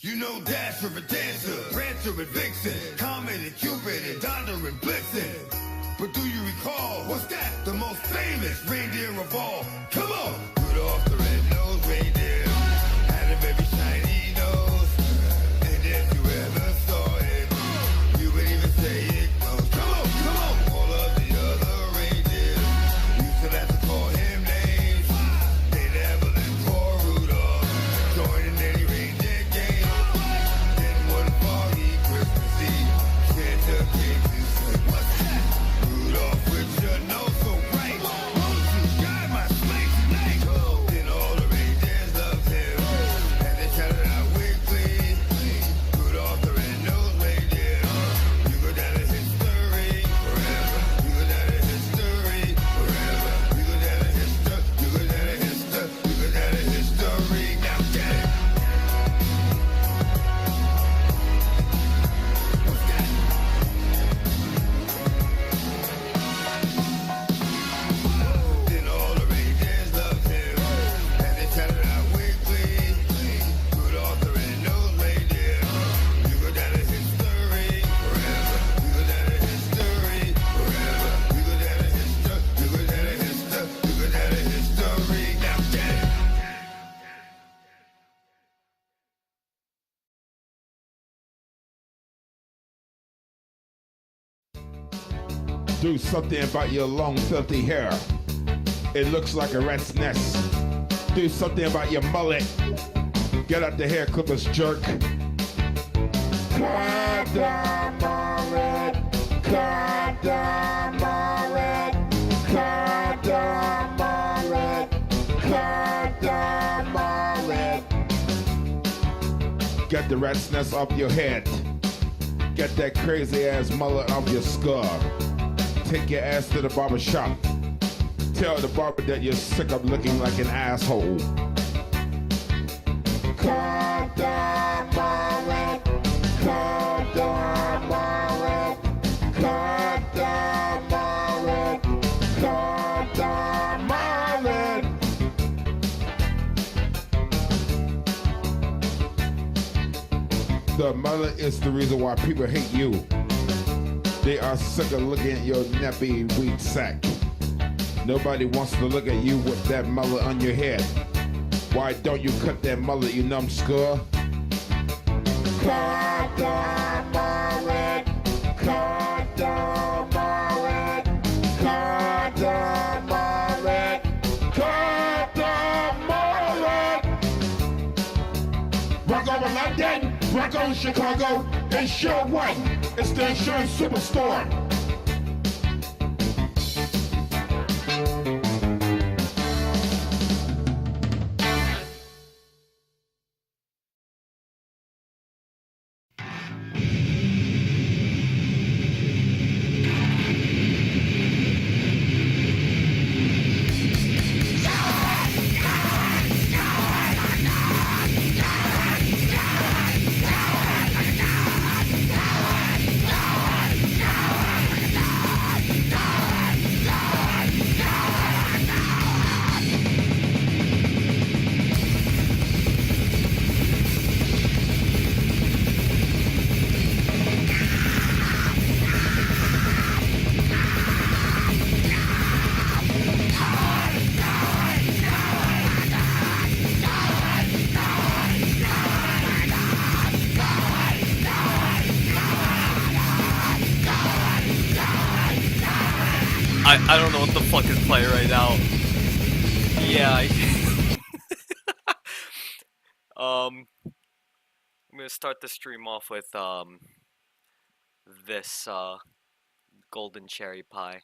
You know Dasher and Dancer, Prancer and Vixen, Comet and Cupid and Donner and Blitzen. But do you recall, what's that? The most famous reindeer of all. Come on! Rudolph the red-nosed reindeer had a very shiny nose. And if you ever saw it, you would even say it glows. Come on, come on! All of the other reindeers used to have to call him names. They never let poor Rudolph join in any reindeer game. Then one foggy Christmas Eve, Santa came to say, what's that? Rudolph with your nose so bright, won't you guide my sleigh tonight? Then all the reindeers loved him, and they shouted out with glee, Rudolph the red-nosed reindeer, you go down in history forever. You go down in history forever. You go down in history. You go down in history. You go down in history. Now get it. What's that? Then all the reindeers loved him, and they shouted out with glee, Rudolph the red-nosed reindeer, you go down in history forever. You go down in history forever. You go down in history. You go down in history. You go down in history. Now get it. Do something about your long, filthy hair. It looks like a rat's nest. Do something about your mullet. Get out the hair clippers, jerk. Cut the mullet. Cut the mullet. Cut the mullet. Cut the mullet. Get the rat's nest off your head. Get that crazy ass mullet off your skull. Take your ass to the barber shop. Tell the barber that you're sick of looking like an asshole. Cut the mullet. Cut the mullet. Cut the mullet. Cut the mullet. The mullet is the reason why people hate you. They are sick of looking at your nappy weed sack. Nobody wants to look at you with that mullet on your head. Why don't you cut that mullet, you numbskull? Cut the mullet. Cut the mullet. Cut the mullet. Cut the mullet. Rock over London, rock over Chicago, insure what? It's the insurance superstore. I don't know what the fuck is playing right now. Yeah, I'm gonna start the stream off with this golden cherry pie.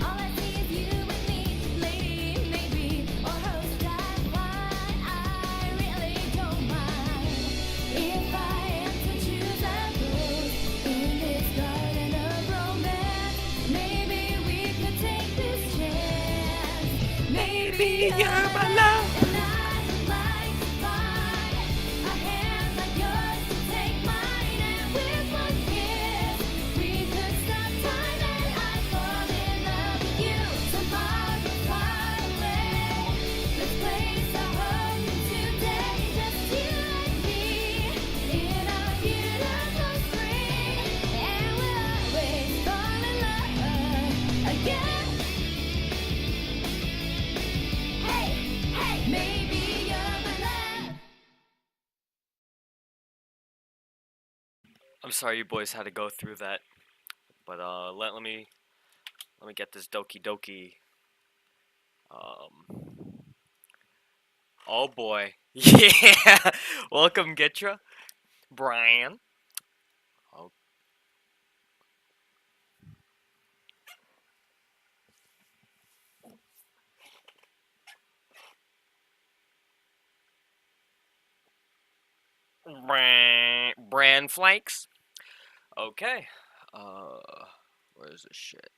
All I see is you and me, lady, maybe. Maybe you're my love. I'm sorry you boys had to go through that, but let me get this Doki Doki. Oh boy, yeah. Welcome, Gitra, Brian. Oh, Bran Flakes. Okay. Where's this shit?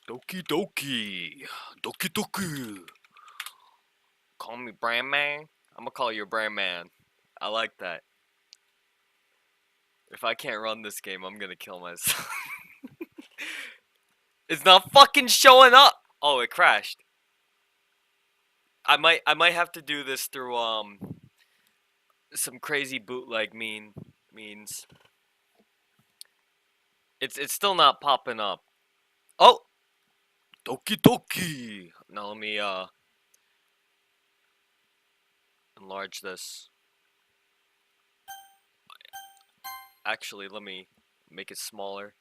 Doki Doki. Doki Doki. Call me Bran Man. I'm gonna call you Bran Man. I like that. If I can't run this game, I'm gonna kill myself. It's not fucking showing up. Oh, it crashed. I might have to do this through some crazy bootleg means. It's still not popping up. Oh, Doki Doki. Now let me enlarge this. Actually, let me make it smaller.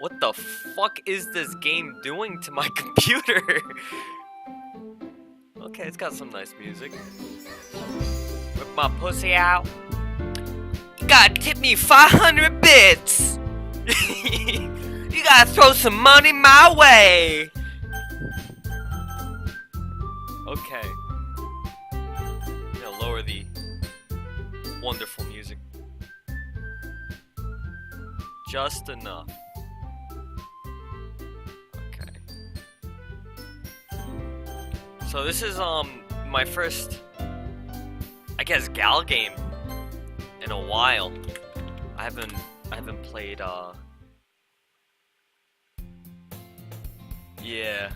What the fuck is this game doing to my computer? Okay, it's got some nice music. Whip my pussy out. You gotta tip me 500 bits. You gotta throw some money my way. Okay. I'm gonna lower the wonderful music. Just enough. Okay. So this is my first, I guess, gal game in a while. I haven't played yeah.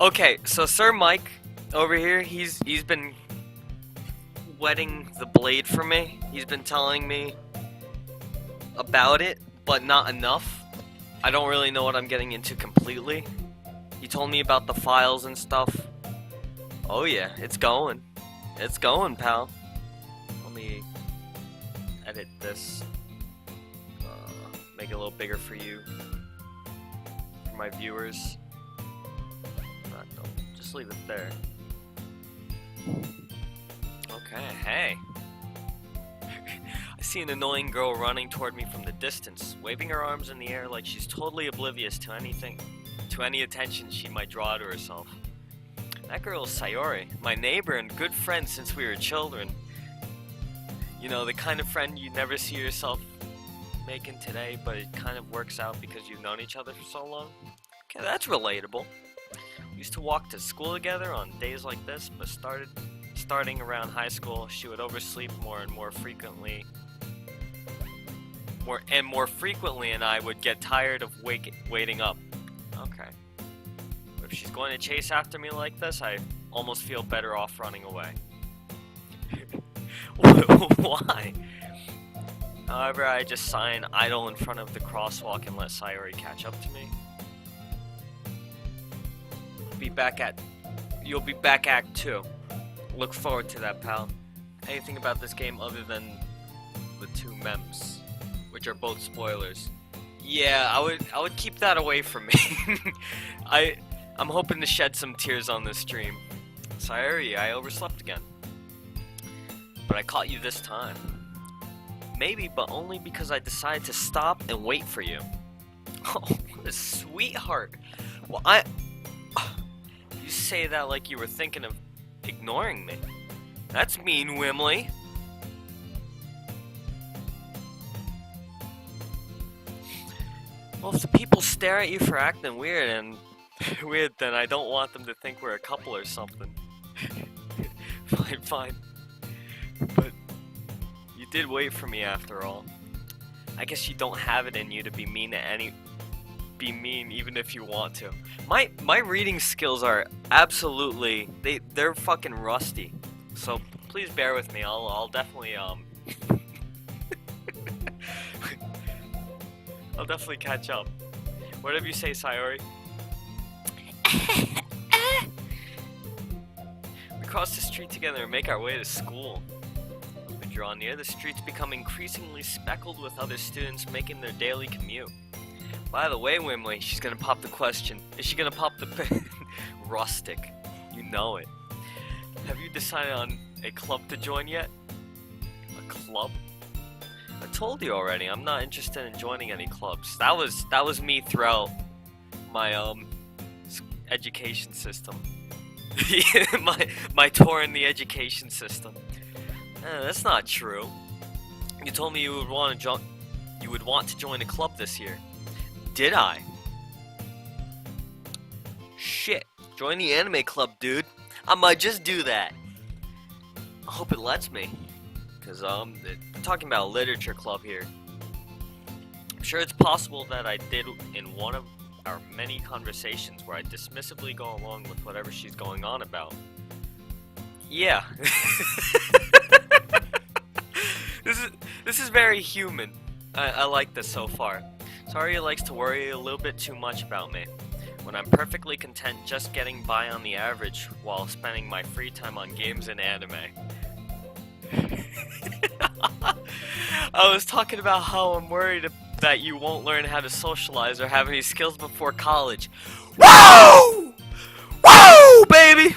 Okay, so Sir Mike over here, he's been wetting the blade for me. He's been telling me about it, but not enough. I don't really know what I'm getting into completely. He told me about the files and stuff. Oh yeah, it's going. It's going, pal. Let me edit this. Make it a little bigger for you. For my viewers. No, just leave it there. Okay, hey. I see an annoying girl running toward me from the distance, waving her arms in the air like she's totally oblivious to any attention she might draw to herself. That girl is Sayori, my neighbor and good friend since we were children. You know, the kind of friend you never see yourself making today, but it kind of works out because you've known each other for so long. Okay, that's relatable. We used to walk to school together on days like this, but starting around high school, she would oversleep more and more frequently. More frequently, and I would get tired of waiting up. Okay. But if she's going to chase after me like this, I almost feel better off running away. Why? However, I just sign idle in front of the crosswalk and let Sayori catch up to me. You'll be back Act 2. Look forward to that, pal. Anything about this game other than the two memes, which are both spoilers. Yeah, I would keep that away from me. I'm hoping to shed some tears on this stream. Sayori, I overslept again. But I caught you this time. Maybe, but only because I decided to stop and wait for you. Oh, what a sweetheart. Well, you say that like you were thinking of ignoring me. That's mean, Wimley. Well, if the people stare at you for acting weird, and Weird then, I don't want them to think we're a couple or something. Fine, fine. But you did wait for me after all. I guess you don't have it in you to be mean to be mean even if you want to. My reading skills are absolutely they're fucking rusty. So please bear with me. I'll definitely I'll definitely catch up. Whatever you say, Sayori. We cross the street together and make our way to school. As we draw near, the streets become increasingly speckled with other students making their daily commute. By the way, Wimley, she's gonna pop the question. Is she gonna pop the rustic? You know it. Have you decided on a club to join yet? A club? I told you already, I'm not interested in joining any clubs. That was me throughout my education system. my tour in the education system. That's not true. You told me you would want to join a club this year. Did I? Shit. Join the anime club, dude. I might just do that. I hope it lets me. Cause I'm talking about a literature club here. I'm sure it's possible that I did in one of our many conversations where I dismissively go along with whatever she's going on about. Yeah. This is very human. I like this so far. Sayori likes to worry a little bit too much about me, when I'm perfectly content just getting by on the average while spending my free time on games and anime. I was talking about how I'm worried that you won't learn how to socialize or have any skills before college. Woo! Woo, baby!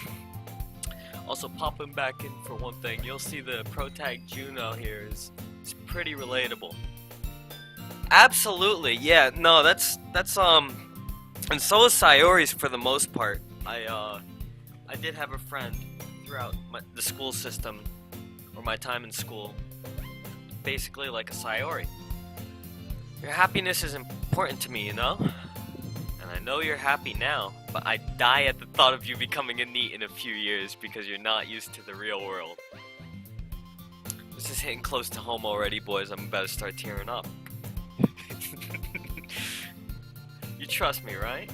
Also, popping back in for one thing, you'll see the protag Juno here is pretty relatable. Absolutely, yeah, no, that's and so is Sayori's for the most part. I did have a friend throughout the school system, or my time in school, basically like a Sayori. Your happiness is important to me, you know? And I know you're happy now, but I die at the thought of you becoming a NEET in a few years because you're not used to the real world. This is hitting close to home already, boys. I'm about to start tearing up. You trust me, right?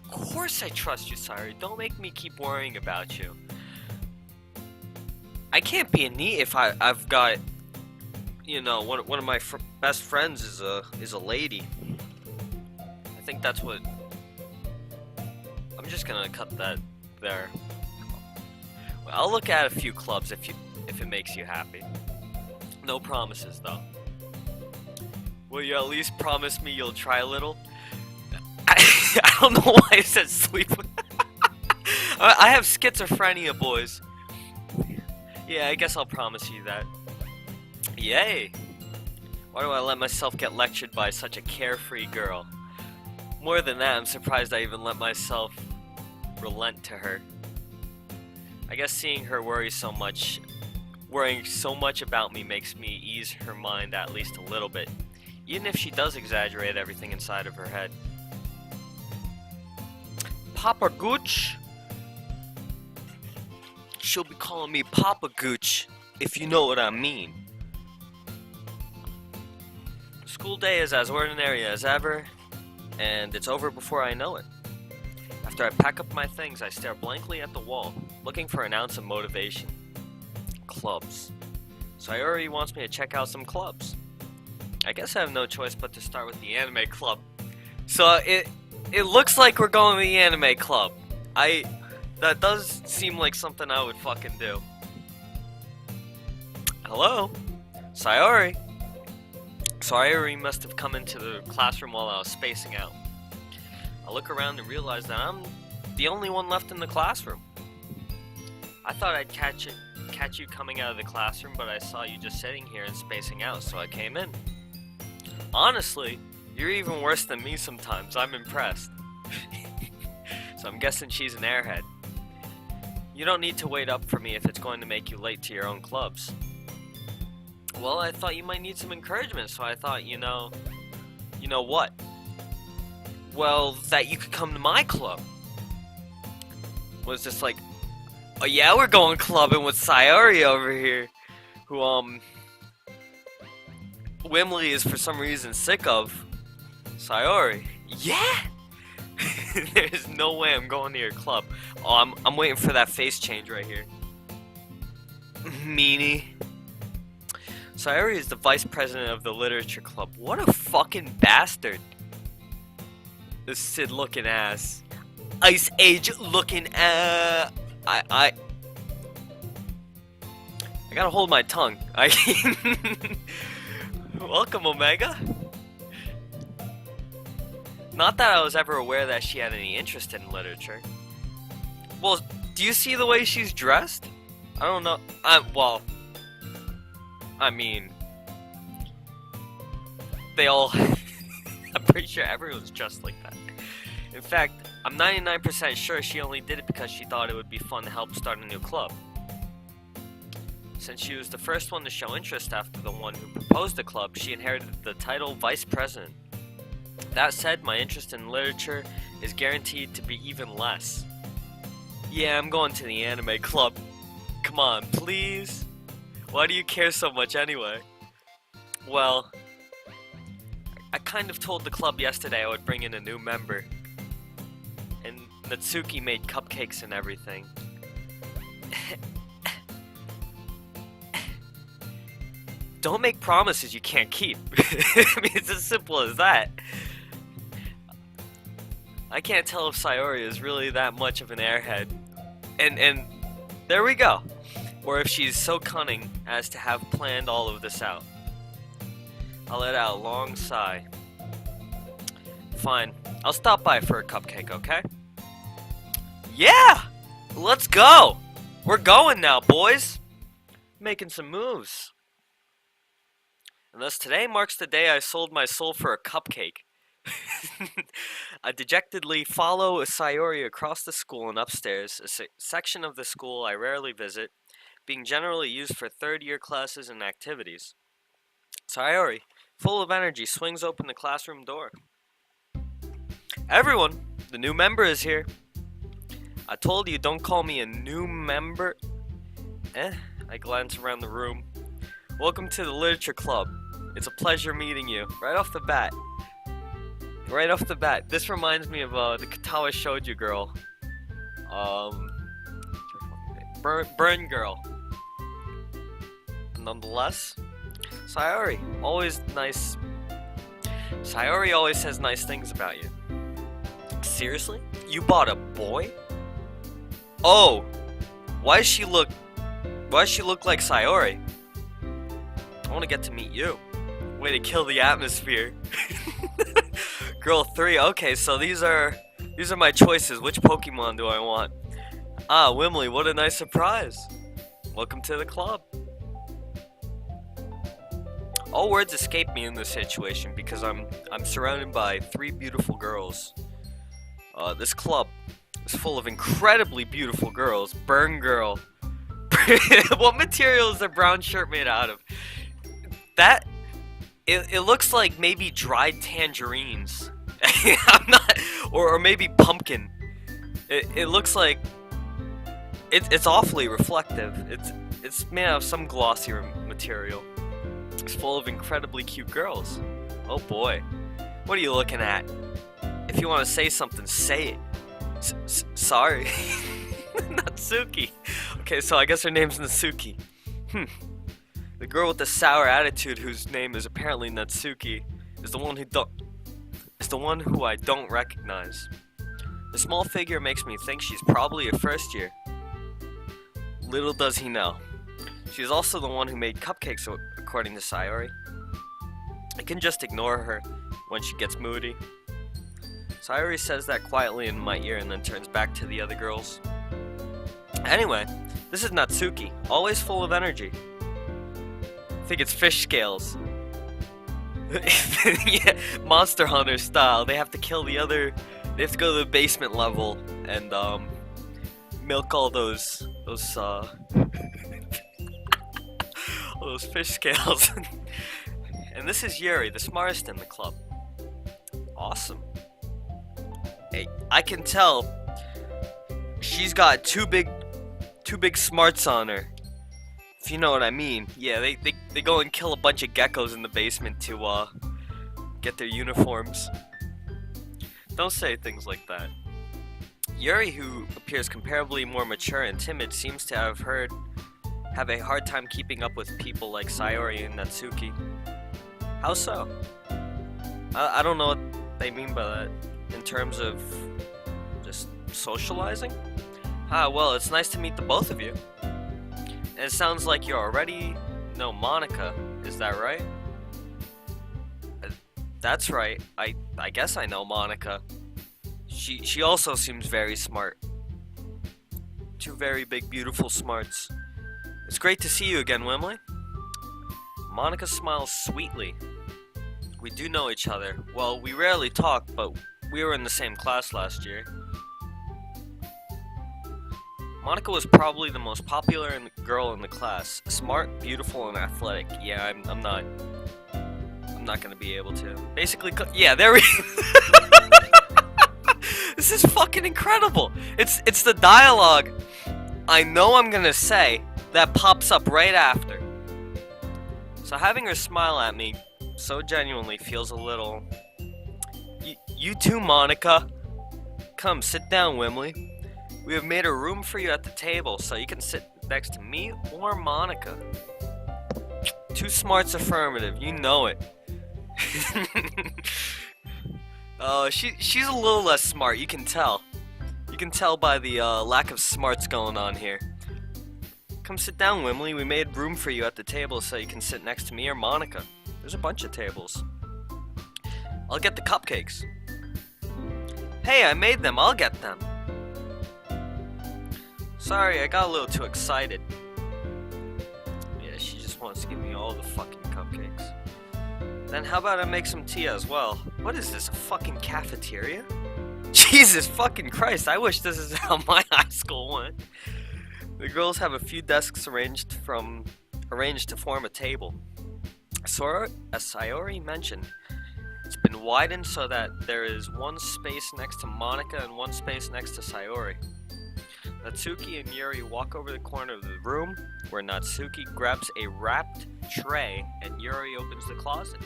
Of course I trust you, Sayori. Don't make me keep worrying about you. I can't be a NEET if I've got, you know, one of my best friends is a lady. I think that's what. I'm just gonna cut that there. Well, I'll look at a few clubs if it makes you happy. No promises though. Will you at least promise me you'll try a little? I don't know why I said sleep. I have schizophrenia, boys. Yeah, I guess I'll promise you that. Yay! Why do I let myself get lectured by such a carefree girl? More than that, I'm surprised I even let myself relent to her. I guess seeing her worrying so much about me makes me ease her mind at least a little bit, even if she does exaggerate everything inside of her head. Papa Gooch? She'll be calling me Papa Gooch, if you know what I mean. School day is as ordinary as ever, and it's over before I know it. After I pack up my things, I stare blankly at the wall, looking for an ounce of motivation. Clubs. Sayori wants me to check out some clubs. I guess I have no choice but to start with the anime club. So it looks like we're going to the anime club. That does seem like something I would fucking do. Hello? Sayori? Sayori must have come into the classroom while I was spacing out. I look around and realize that I'm the only one left in the classroom. I thought I'd catch you coming out of the classroom, but I saw you just sitting here and spacing out, so I came in. Honestly, you're even worse than me sometimes. I'm impressed. So I'm guessing she's an airhead. You don't need to wait up for me if it's going to make you late to your own clubs. Well, I thought you might need some encouragement, so I thought, you know what? Well, that you could come to my club. was just like, oh yeah, we're going clubbing with Sayori over here, who Wimley is for some reason sick of. Sayori, yeah. There's no way I'm going to your club. Oh, I'm waiting for that face change right here. Meanie. Sayori is the vice president of the literature club. What a fucking bastard. This Sid looking ass. Ice Age looking ass. I gotta hold my tongue. Welcome, Omega. Not that I was ever aware that she had any interest in literature. Well, do you see the way she's dressed? I don't know. Well, I mean, they all. I'm pretty sure everyone's dressed like that. In fact, I'm 99% sure she only did it because she thought it would be fun to help start a new club. Since she was the first one to show interest after the one who proposed the club, she inherited the title Vice President. That said, my interest in literature is guaranteed to be even less. Yeah, I'm going to the anime club. Come on, please? Why do you care so much anyway? Well, I kind of told the club yesterday I would bring in a new member. And Natsuki made cupcakes and everything. Don't make promises you can't keep. I mean, it's as simple as that. I can't tell if Sayori is really that much of an airhead. And there we go. Or if she's so cunning as to have planned all of this out. I'll let out a long sigh. Fine. I'll stop by for a cupcake, okay? Yeah! Let's go! We're going now, boys! Making some moves. And thus today marks the day I sold my soul for a cupcake. I dejectedly follow Sayori across the school and upstairs, a section of the school I rarely visit, being generally used for third-year classes and activities. Sayori, full of energy, swings open the classroom door. Everyone, the new member is here. I told you, don't call me a new member. I glance around the room. Welcome to the Literature Club. It's a pleasure meeting you. Right off the bat. This reminds me of the Katawa Shoujo girl. Burn girl. Nonetheless, Sayori always says nice things about you. Seriously? You bought a boy? Oh, why does she look like Sayori? I want to get to meet you. Way to kill the atmosphere. Girl 3, okay, so these are my choices. Which Pokemon do I want? Ah, Wimley, what a nice surprise. Welcome to the club. All words escape me in this situation because I'm surrounded by 3 beautiful girls. This club is full of incredibly beautiful girls. Burn girl. What material is the brown shirt made out of? It looks like maybe dried tangerines. I'm not, or maybe pumpkin. It looks like it's awfully reflective. It's made out of some glossier material. It's full of incredibly cute girls. Oh boy, what are you looking at? If you want to say something, say it. Sorry. Natsuki. Okay, so I guess her name's Natsuki. The girl with the sour attitude, whose name is apparently Natsuki, is the one who I don't recognize. The small figure makes me think she's probably a first year. Little does he know. She's also the one who made cupcakes, according to Sayori. I can just ignore her when she gets moody. Sayori says that quietly in my ear and then turns back to the other girls. Anyway, this is Natsuki, always full of energy. I think it's fish scales. Yeah, Monster Hunter style. They have to kill the other. They have to go to the basement level and milk all those fish scales. And this is Yuri, the smartest in the club. Awesome. Hey, I can tell she's got two big smarts on her. If you know what I mean. Yeah, they go and kill a bunch of geckos in the basement to get their uniforms. Don't say things like that. Yuri, who appears comparably more mature and timid, seems to have a hard time keeping up with people like Sayori and Natsuki. How so? I don't know what they mean by that in terms of just socializing. Well, it's nice to meet the both of you. And it sounds like you already know Monica, is that right? That's right. I guess I know Monica. She also seems very smart. Two very big, beautiful smarts. It's great to see you again, Wimley. Monica smiles sweetly. We do know each other. Well, we rarely talk, but we were in the same class last year. Monica was probably the most popular girl in the class. Smart, beautiful, and athletic. Yeah, I'm not gonna be able to. Basically, yeah, there we. This is fucking incredible. It's the dialogue I know I'm gonna say that pops up right after. So having her smile at me so genuinely feels a little. You too, Monica. Come, sit down, Wimley. We have made a room for you at the table, so you can sit next to me or Monica. Two smarts affirmative, you know it. She's a little less smart, you can tell. You can tell by the lack of smarts going on here. Come sit down, Wimley. We made room for you at the table so you can sit next to me or Monica. There's a bunch of tables. I'll get the cupcakes. Hey, I made them. I'll get them. Sorry, I got a little too excited. Yeah, she just wants to give me all the fucking cupcakes. Then how about I make some tea as well? What is this, a fucking cafeteria? Jesus fucking Christ, I wish this is how my high school went. The girls have a few desks arranged to form a table. As Sayori mentioned, it's been widened so that there is one space next to Monica and one space next to Sayori. Natsuki and Yuri walk over the corner of the room, where Natsuki grabs a wrapped tray and Yuri opens the closet.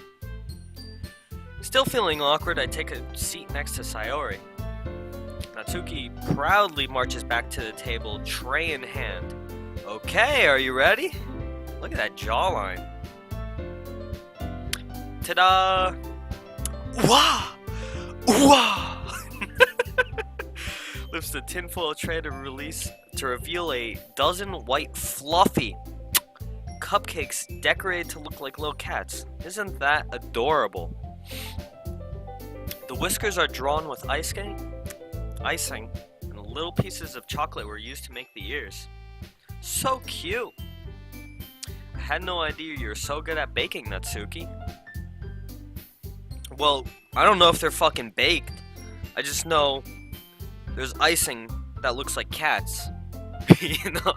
Still feeling awkward, I take a seat next to Sayori. Natsuki proudly marches back to the table, tray in hand. Okay, are you ready? Look at that jawline. Ta-da! Wah! Wah! Lifts the tinfoil tray to reveal a dozen white fluffy cupcakes decorated to look like little cats. Isn't that adorable? The whiskers are drawn with icing, and little pieces of chocolate were used to make the ears. So cute! I had no idea you were so good at baking, Natsuki. Well, I don't know if they're fucking baked. I just know there's icing that looks like cats. You know,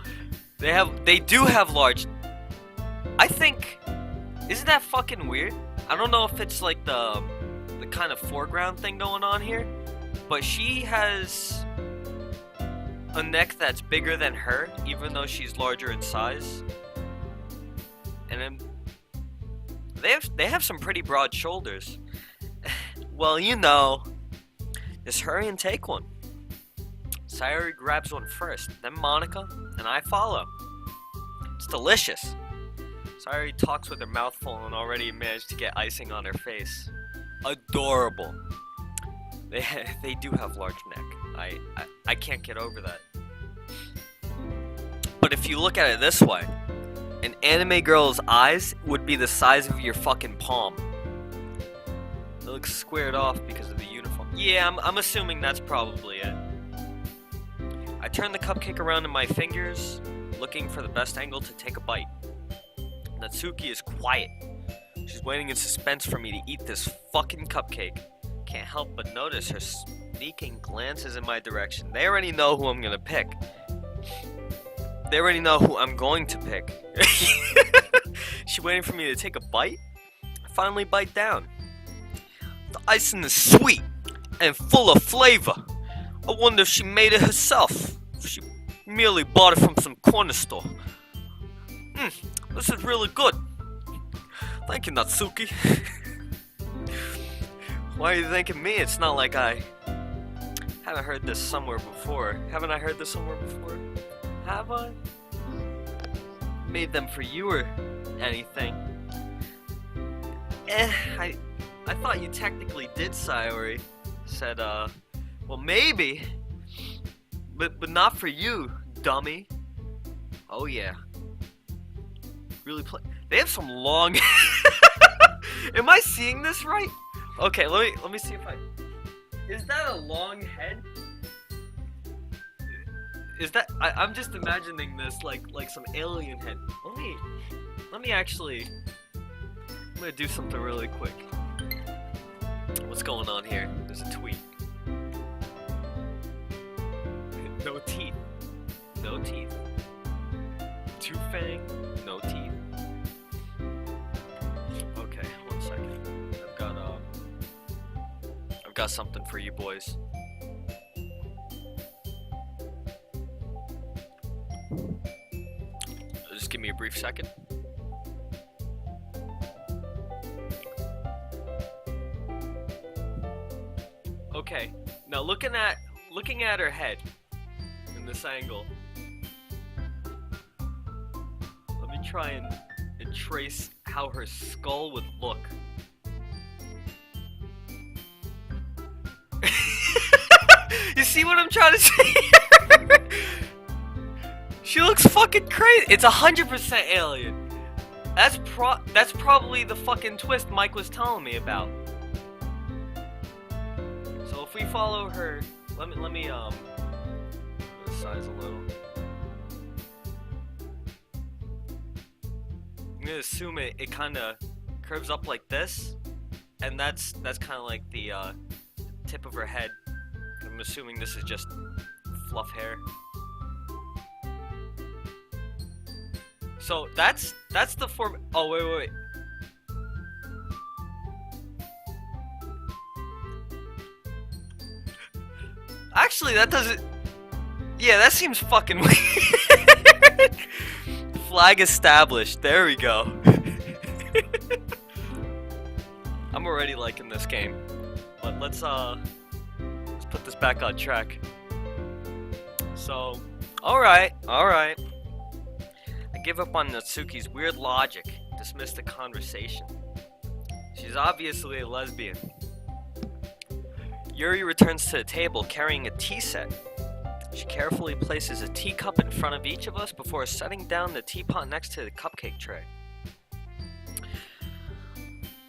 they do have large. I think, isn't that fucking weird? I don't know if it's like the kind of foreground thing going on here, but she has a neck that's bigger than her, even though she's larger in size. And then they have some pretty broad shoulders. Well, you know, just hurry and take one. Sayori grabs one first, then Monica, and I follow. It's delicious. Sayori talks with her mouth full and already managed to get icing on her face. Adorable. They do have large neck. I can't get over that. But if you look at it this way, an anime girl's eyes would be the size of your fucking palm. It looks squared off because of the uniform. Yeah, I'm assuming that's probably it. I turn the cupcake around in my fingers, looking for the best angle to take a bite. Natsuki is quiet. She's waiting in suspense for me to eat this fucking cupcake. Can't help but notice her sneaking glances in my direction. They already know who I'm gonna pick. They already know who I'm going to pick. She waiting for me to take a bite? I finally bite down. The icing is sweet and full of flavor. I wonder if she made it herself. If Merely bought it from some corner store. This is really good. Thank you, Natsuki. Why are you thanking me? It's not like I haven't heard this somewhere before. Haven't I heard this somewhere before? Have I? Made them for you or anything? I thought you technically did, Sayori. Said, well maybe. But not for you, dummy. Oh yeah. Really play. They have some long. Am I seeing this right? Okay, let me see if I. Is that a long head? Is that? I'm just imagining this like some alien head. Let me actually. I'm gonna do something really quick. What's going on here? There's a tweet. No teeth. No teeth. Two fang. No teeth. Okay, 1 second. I've got something for you boys. Just give me a brief second. Okay, now looking at her head in this angle, let me try and trace how her skull would look. You see what I'm trying to say? She looks fucking crazy. It's 100% alien. That's probably the fucking twist Mike was telling me about. So if we follow her, let me the size a little. I'm gonna assume it kind of curves up like this, and that's kind of like the tip of her head. I'm assuming this is just fluff hair. So that's the form. Oh wait. Actually, that doesn't. Yeah, that seems fucking weird. Flag established. There we go. I'm already liking this game, but let's put this back on track. So, all right. I give up on Natsuki's weird logic. Dismiss the conversation. She's obviously a lesbian. Yuri returns to the table carrying a tea set. She carefully places a teacup in front of each of us before setting down the teapot next to the cupcake tray.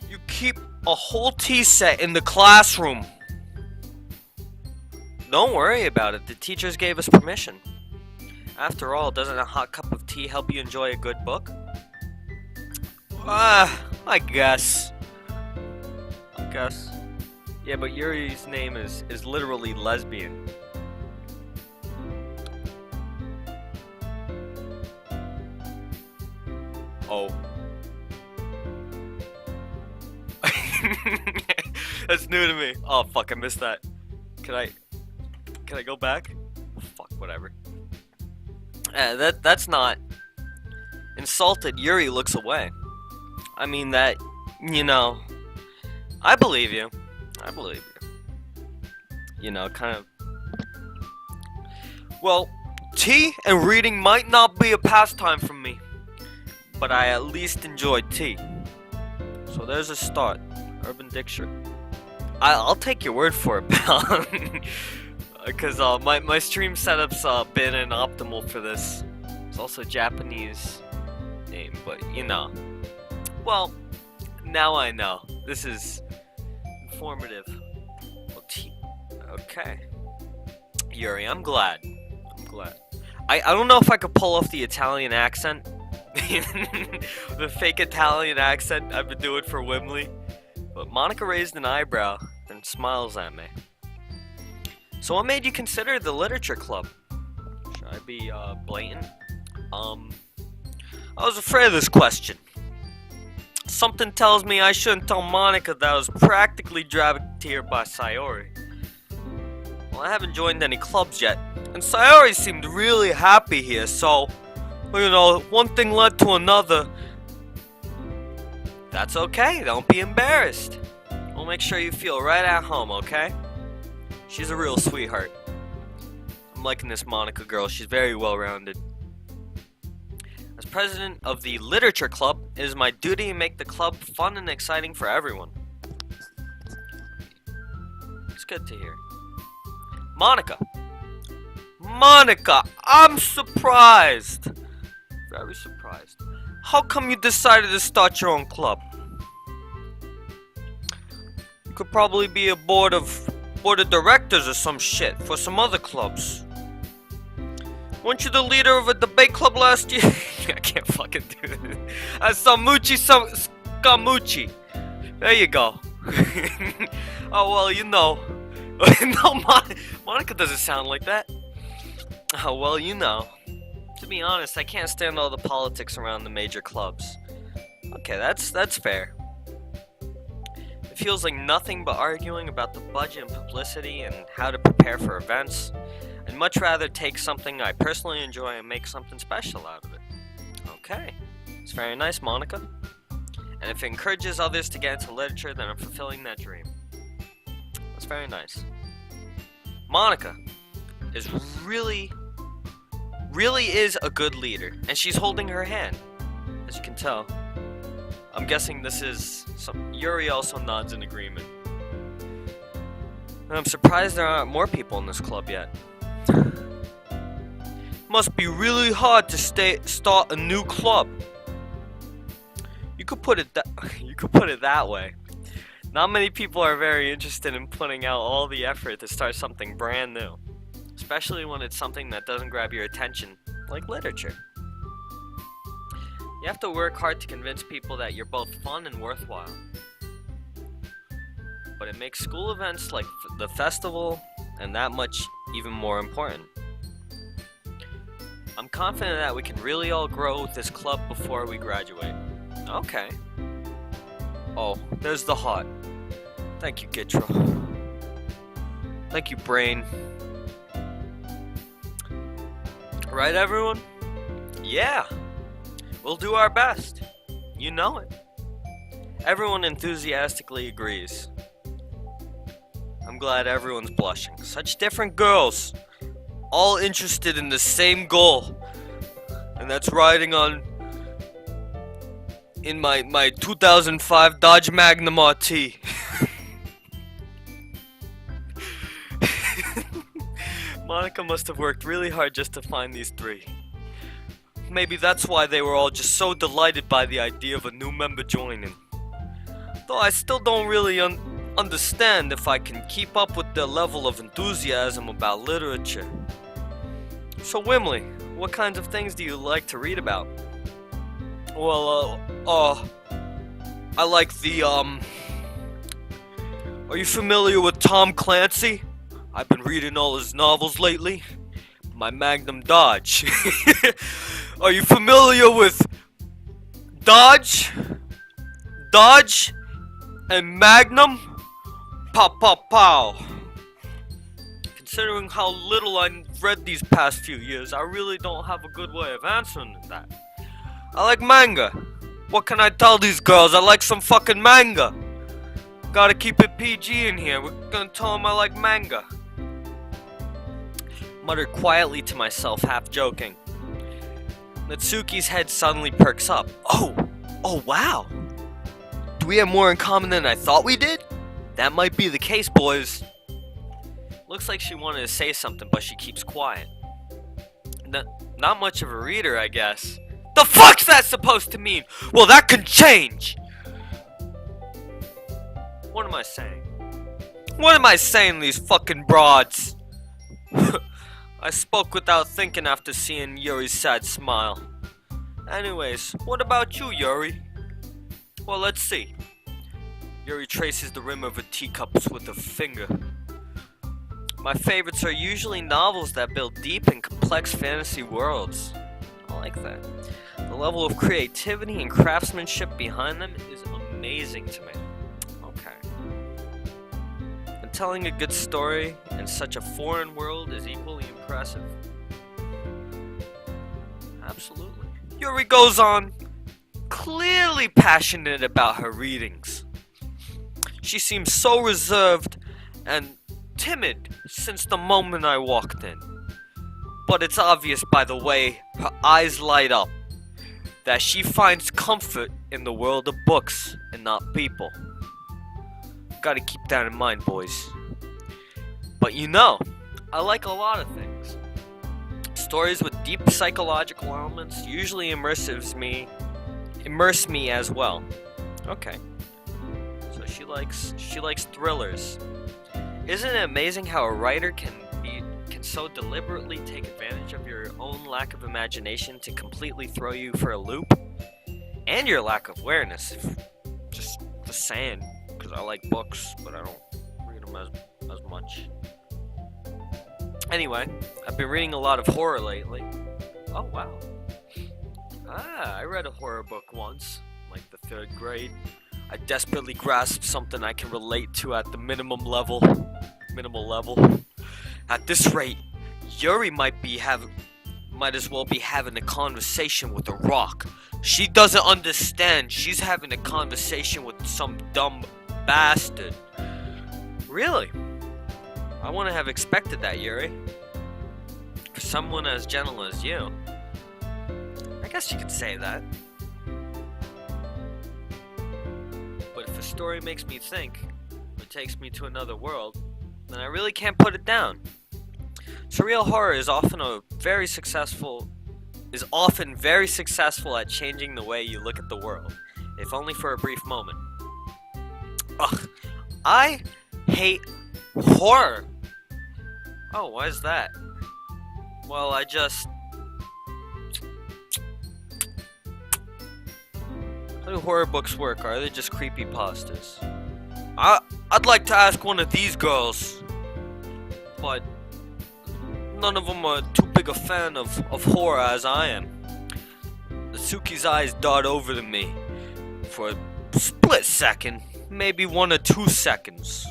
You keep a whole tea set in the classroom. Don't worry about it. The teachers gave us permission. After all, doesn't a hot cup of tea help you enjoy a good book? I guess. Yeah, but Yuri's name is literally lesbian. Oh. That's new to me. Oh fuck, I missed that. Can I go back? Fuck, whatever. That's not. Insulted, Yuri looks away. I mean that, you know, I believe you. You know, kind of. Well, tea and reading might not be a pastime for me, but I at least enjoy tea. So there's a start. Urban Dictionary. I'll take your word for it, pal. Because my stream setup's been inoptimal for this. It's also a Japanese name, but you know. Well, now I know. This is informative. Well, okay. Yuri, I'm glad. I don't know if I could pull off the Italian accent. The fake Italian accent I've been doing for Wimley. But Monica raised an eyebrow, then smiles at me. So what made you consider the literature club? Should I be blatant? I was afraid of this question. Something tells me I shouldn't tell Monica that I was practically dragged here by Sayori. Well, I haven't joined any clubs yet, And Sayori seemed really happy here, so, you know, one thing led to another. That's okay, don't be embarrassed. We'll make sure you feel right at home, okay? She's a real sweetheart. I'm liking this Monica girl, she's very well-rounded. As president of the Literature Club, it is my duty to make the club fun and exciting for everyone. It's good to hear. Monica! Monica! I'm surprised! Very surprised. How come you decided to start your own club? You could probably be a board of directors or some shit for some other clubs. Weren't you the leader of a debate club last year? I can't fucking do this. Scamucci. There you go. Oh, well, you know. No, Monica doesn't sound like that. Oh, well, you know. To be honest, I can't stand all the politics around the major clubs. Okay, that's fair. It feels like nothing but arguing about the budget and publicity and how to prepare for events. I'd much rather take something I personally enjoy and make something special out of it. Okay, it's very nice, Monica. And if it encourages others to get into literature, then I'm fulfilling that dream. That's very nice. Monica is really is a good leader, and she's holding her hand, as you can tell. I'm guessing this is Yuri also nods in agreement. And I'm surprised there aren't more people in this club yet. Must be really hard to start a new club. You could put it that way. Not many people are very interested in putting out all the effort to start something brand new, especially when it's something that doesn't grab your attention, like literature. You have to work hard to convince people that you're both fun and worthwhile. But it makes school events like the festival and that much even more important. I'm confident that we can really all grow with this club before we graduate. Okay. Oh, there's the heart. Thank you, Gitro. Thank you, Brain. Right, everyone? Yeah. We'll do our best. You know it. Everyone enthusiastically agrees. I'm glad everyone's blushing. Such different girls. All interested in the same goal. And that's riding in my 2005 Dodge Magnum RT. Monica must have worked really hard just to find these three. Maybe that's why they were all just so delighted by the idea of a new member joining. Though I still don't really understand if I can keep up with their level of enthusiasm about literature. So Wimley, what kinds of things do you like to read about? Well, I like the, Are you familiar with Tom Clancy? I've been reading all his novels lately. My Magnum Dodge. Are you familiar with Dodge? Dodge and Magnum? Pow, pow, pow. Considering how little I've read these past few years, I really don't have a good way of answering that. I like manga. What can I tell these girls? I like some fucking manga. Gotta keep it PG in here. We're gonna tell them I like manga. Muttered quietly to myself, half joking. Natsuki's head suddenly perks up. Oh wow. Do we have more in common than I thought we did? That might be the case, boys. Looks like she wanted to say something, but she keeps quiet. Not much of a reader, I guess. The fuck's that supposed to mean? Well, that can change! What am I saying? What am I saying, these fucking broads? I spoke without thinking after seeing Yuri's sad smile. Anyways, what about you, Yuri? Well, let's see. Yuri traces the rim of her teacups with a finger. My favorites are usually novels that build deep and complex fantasy worlds. I like that. The level of creativity and craftsmanship behind them is amazing to me. Okay. And telling a good story in such a foreign world is equally impressive. impressive. Absolutely. Yuri goes on, clearly passionate about her readings. She seems so reserved and timid since the moment I walked in. But it's obvious by the way her eyes light up that she finds comfort in the world of books and not people. Gotta keep that in mind, boys. But you know, I like a lot of things. Stories with deep psychological elements usually immerse me as well. Okay. So she likes thrillers. Isn't it amazing how a writer can so deliberately take advantage of your own lack of imagination to completely throw you for a loop? And your lack of awareness. Just saying, because I like books, but I don't read them as much. Anyway, I've been reading a lot of horror lately. Oh, wow. I read a horror book once, like the 3rd grade. I desperately grasped something I can relate to at the minimal level. At this rate, Yuri might as well be having a conversation with a rock. She doesn't understand. She's having a conversation with some dumb bastard. Really? I wouldn't have expected that, Yuri. For someone as gentle as you. I guess you could say that. But if a story makes me think, or takes me to another world, then I really can't put it down. Surreal horror is often very successful at changing the way you look at the world, if only for a brief moment. Ugh, I hate horror. Oh, why is that? Well, how do horror books work? Are they just creepypastas? I'd like to ask one of these girls, but none of them are too big a fan of horror as I am. Natsuki's eyes dart over to me for a split second, maybe 1 or 2 seconds.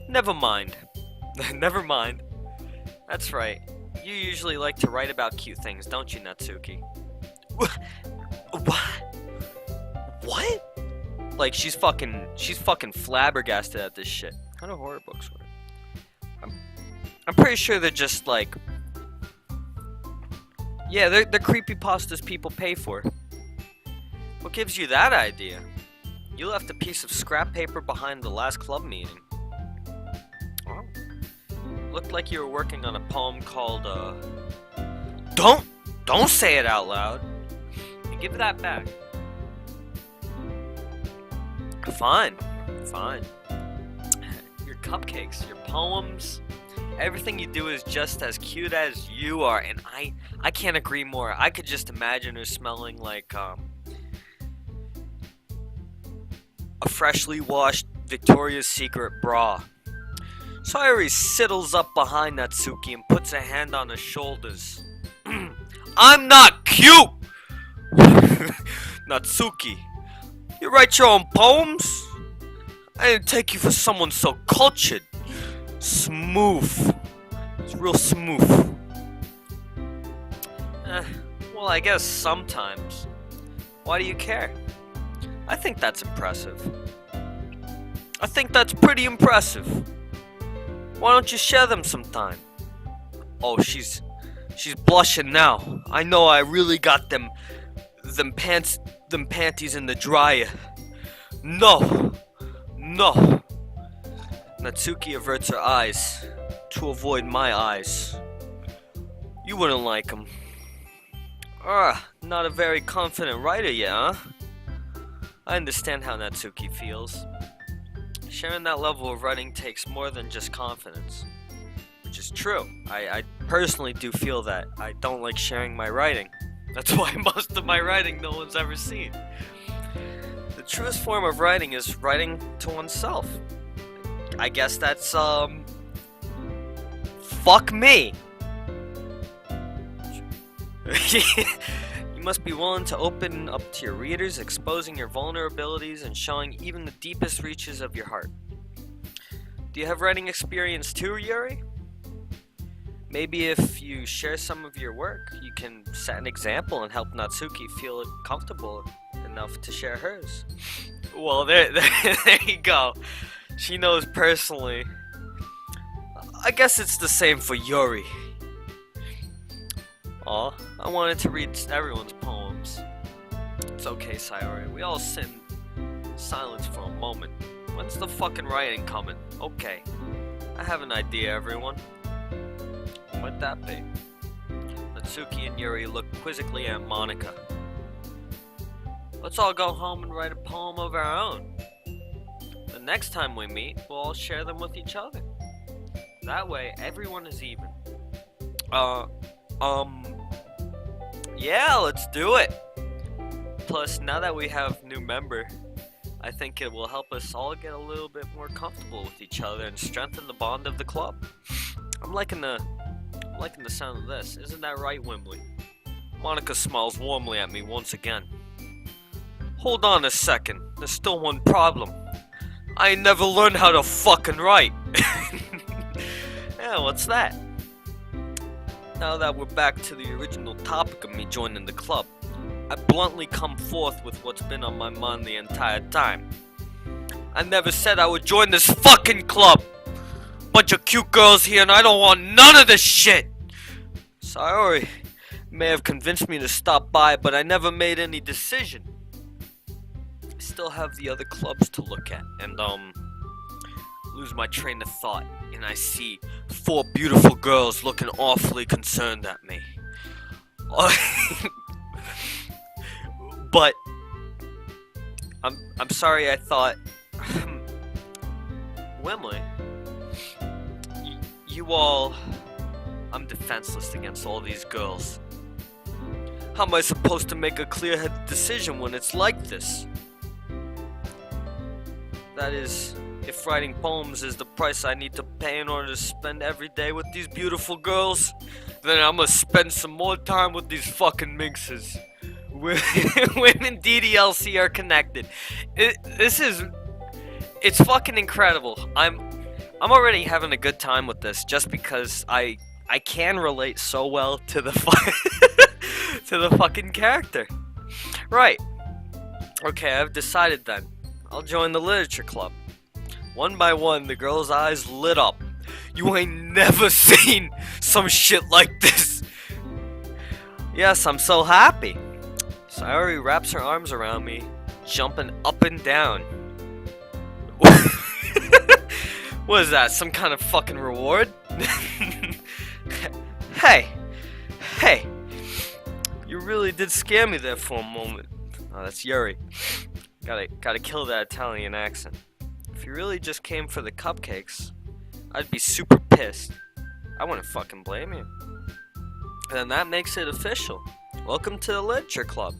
Never mind. Never mind. That's right. You usually like to write about cute things, don't you, Natsuki? What? Like, she's fucking flabbergasted at this shit. How do horror books work? I'm pretty sure they're just like... Yeah, they're creepypastas people pay for. What gives you that idea? You left a piece of scrap paper behind the last club meeting. Oh. Looked like you were working on a poem called, Don't say it out loud. Give that back. Fine. Your cupcakes, your poems, everything you do is just as cute as you are, and I can't agree more. I could just imagine her smelling like, a freshly washed Victoria's Secret bra. Sayuri sidles up behind Natsuki and puts a hand on his shoulders. I'm not cute! Natsuki, you write your own poems? I didn't take you for someone so cultured. Smooth. It's real smooth. Well, I guess sometimes. Why do you care? I think that's impressive. I think that's pretty impressive. Why don't you share them sometime? Oh, she's blushing now. I know I really got them panties in the dryer. No. Natsuki averts her eyes to avoid my eyes. You wouldn't like them. Not a very confident writer yet, huh? I understand how Natsuki feels. Sharing that level of writing takes more than just confidence. Which is true. I personally do feel that. I don't like sharing my writing. That's why most of my writing no one's ever seen. The truest form of writing is writing to oneself. I guess that's, fuck me. You must be willing to open up to your readers, exposing your vulnerabilities and showing even the deepest reaches of your heart. Do you have writing experience too, Yuri? Maybe if you share some of your work, you can set an example and help Natsuki feel comfortable enough to share hers. Well, there you go. She knows personally. I guess it's the same for Yuri. Aw, I wanted to read everyone's poems. It's okay, Sayori. We all sit in silence for a moment. When's the fucking writing coming? Okay. I have an idea, everyone. What might that be? Natsuki and Yuri look quizzically at Monica. Let's all go home and write a poem of our own. The next time we meet, we'll all share them with each other. That way, everyone is even. Yeah, let's do it! Plus, now that we have new member, I think it will help us all get a little bit more comfortable with each other and strengthen the bond of the club. I'm liking the sound of this. Isn't that right, Wimley? Monica smiles warmly at me once again. Hold on a second. There's still one problem. I ain't never learned how to fucking write. Yeah, what's that? Now that we're back to the original topic of me joining the club, I bluntly come forth with what's been on my mind the entire time. I never said I would join this fucking club! Bunch of cute girls here and I don't want none of this shit! Sayori may have convinced me to stop by, but I never made any decision. I still have the other clubs to look at, and lose my train of thought, and I see 4 beautiful girls looking awfully concerned at me. But I'm sorry. I thought, Wimley, you all, I'm defenseless against all these girls. How am I supposed to make a clear-headed decision when it's like this? That is, if writing poems is the price I need to pay in order to spend every day with these beautiful girls, then I'm gonna spend some more time with these fucking minxes. Women DDLC are connected. It's fucking incredible. I'm already having a good time with this just because I can relate so well to the to the fucking character. Right. Okay, I've decided then. I'll join the literature club. One by one, the girl's eyes lit up. You ain't never seen some shit like this. Yes, I'm so happy. Sayori wraps her arms around me, jumping up and down. What is that, some kind of fucking reward? Hey! You really did scare me there for a moment. Oh, that's Yuri. Gotta kill that Italian accent. If you really just came for the cupcakes, I'd be super pissed. I wouldn't fucking blame you. And then that makes it official. Welcome to the literature club.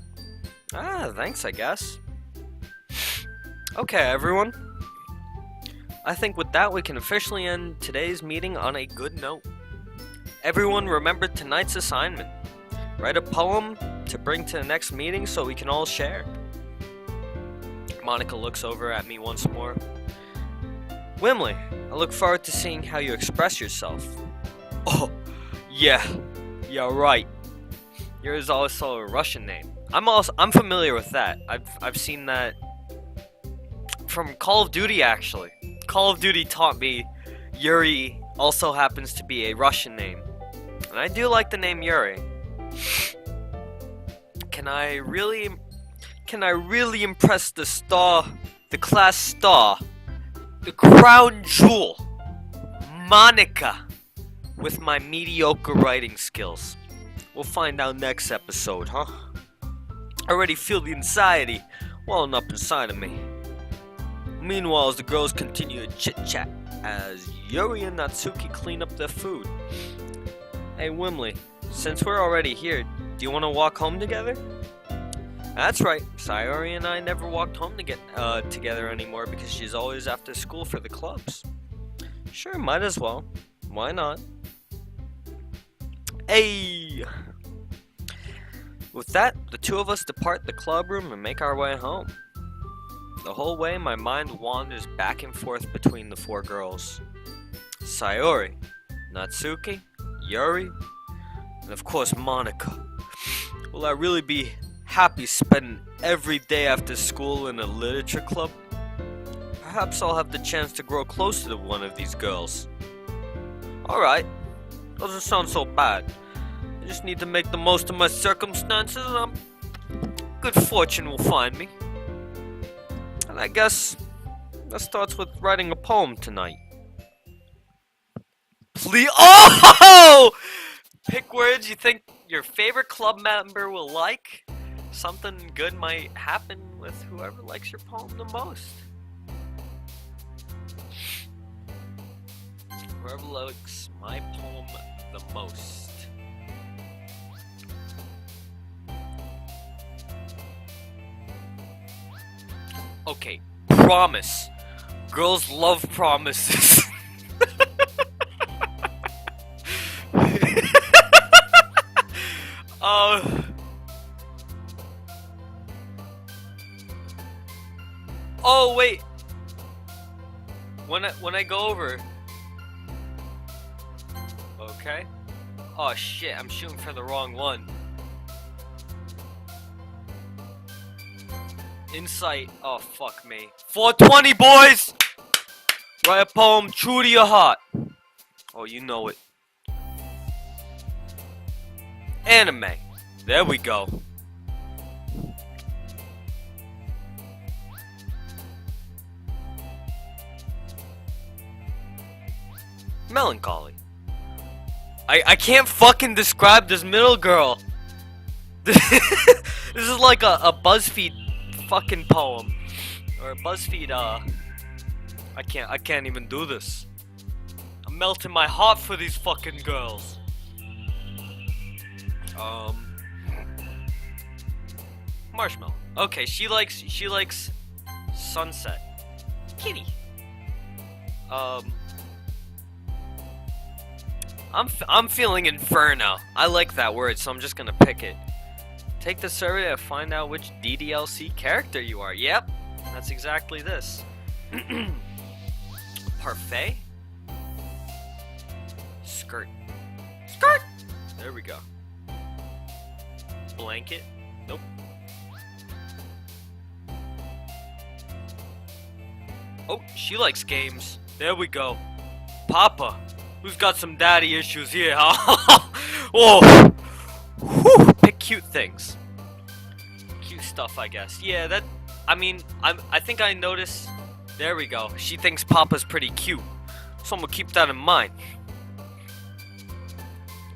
Ah, thanks, I guess. Okay, everyone. I think with that we can officially end today's meeting on a good note. Everyone remember tonight's assignment. Write a poem to bring to the next meeting so we can all share. Monica looks over at me once more. Wimley, I look forward to seeing how you express yourself. Oh, yeah, right. Yours is also a Russian name. I'm familiar with that. I've seen that from Call of Duty, actually. Call of Duty taught me Yuri also happens to be a Russian name. And I do like the name Yuri. Can I really impress the star, the class star, the crown jewel, Monica, with my mediocre writing skills? We'll find out next episode, huh? I already feel the anxiety welling up inside of me. Meanwhile, as the girls continue to chit-chat as Yuri and Natsuki clean up their food. Hey Wimley, since we're already here, do you want to walk home together? That's right, Sayori and I never walked home together anymore because she's always after school for the clubs. Sure, might as well. Why not? Hey! With that, the two of us depart the club room and make our way home. The whole way, my mind wanders back and forth between the 4 girls. Sayori, Natsuki, Yuri, and of course Monica. Will I really be happy spending every day after school in a literature club? Perhaps I'll have the chance to grow closer to one of these girls. Alright, doesn't sound so bad. I just need to make the most of my circumstances and good fortune will find me. And I guess that starts with writing a poem tonight. Please. Oh! Pick words you think your favorite club member will like. Something good might happen with whoever likes your poem the most. Whoever likes my poem the most. Okay, promise. Girls love promises. Oh wait. When I go over. Okay. Oh shit, I'm shooting for the wrong one. Insight. Oh fuck me. 420 boys! Write a poem true to your heart. Oh, you know it. Anime. There we go. Melancholy. I can't fucking describe this middle girl. This is like a BuzzFeed fucking poem. Or a BuzzFeed, I can't even do this. I'm melting my heart for these fucking girls. Marshmallow. Okay, she likes sunset. Kitty. I'm feeling Inferno. I like that word, so I'm just gonna pick it. Take the survey to find out which DDLC character you are. Yep, that's exactly this. Parfait? Skirt. Skirt! There we go. Blanket? Nope. Oh, she likes games. There we go. Papa. Who's got some daddy issues here, huh? Whoa! Whew. Pick cute things. Cute stuff, I guess. Yeah, that... I think I noticed... There we go. She thinks Papa's pretty cute. So I'm gonna keep that in mind.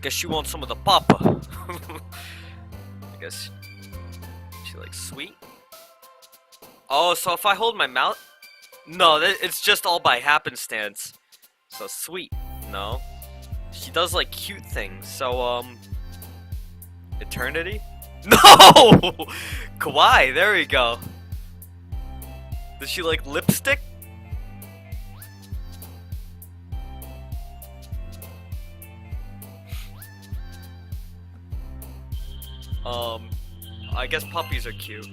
Guess she wants some of the Papa. I guess... She likes sweet? Oh, so if I hold my mouth... No, it's just all by happenstance. So sweet. No. She does like cute things, so Eternity? No! Kawaii, there we go. Does she like lipstick? I guess puppies are cute.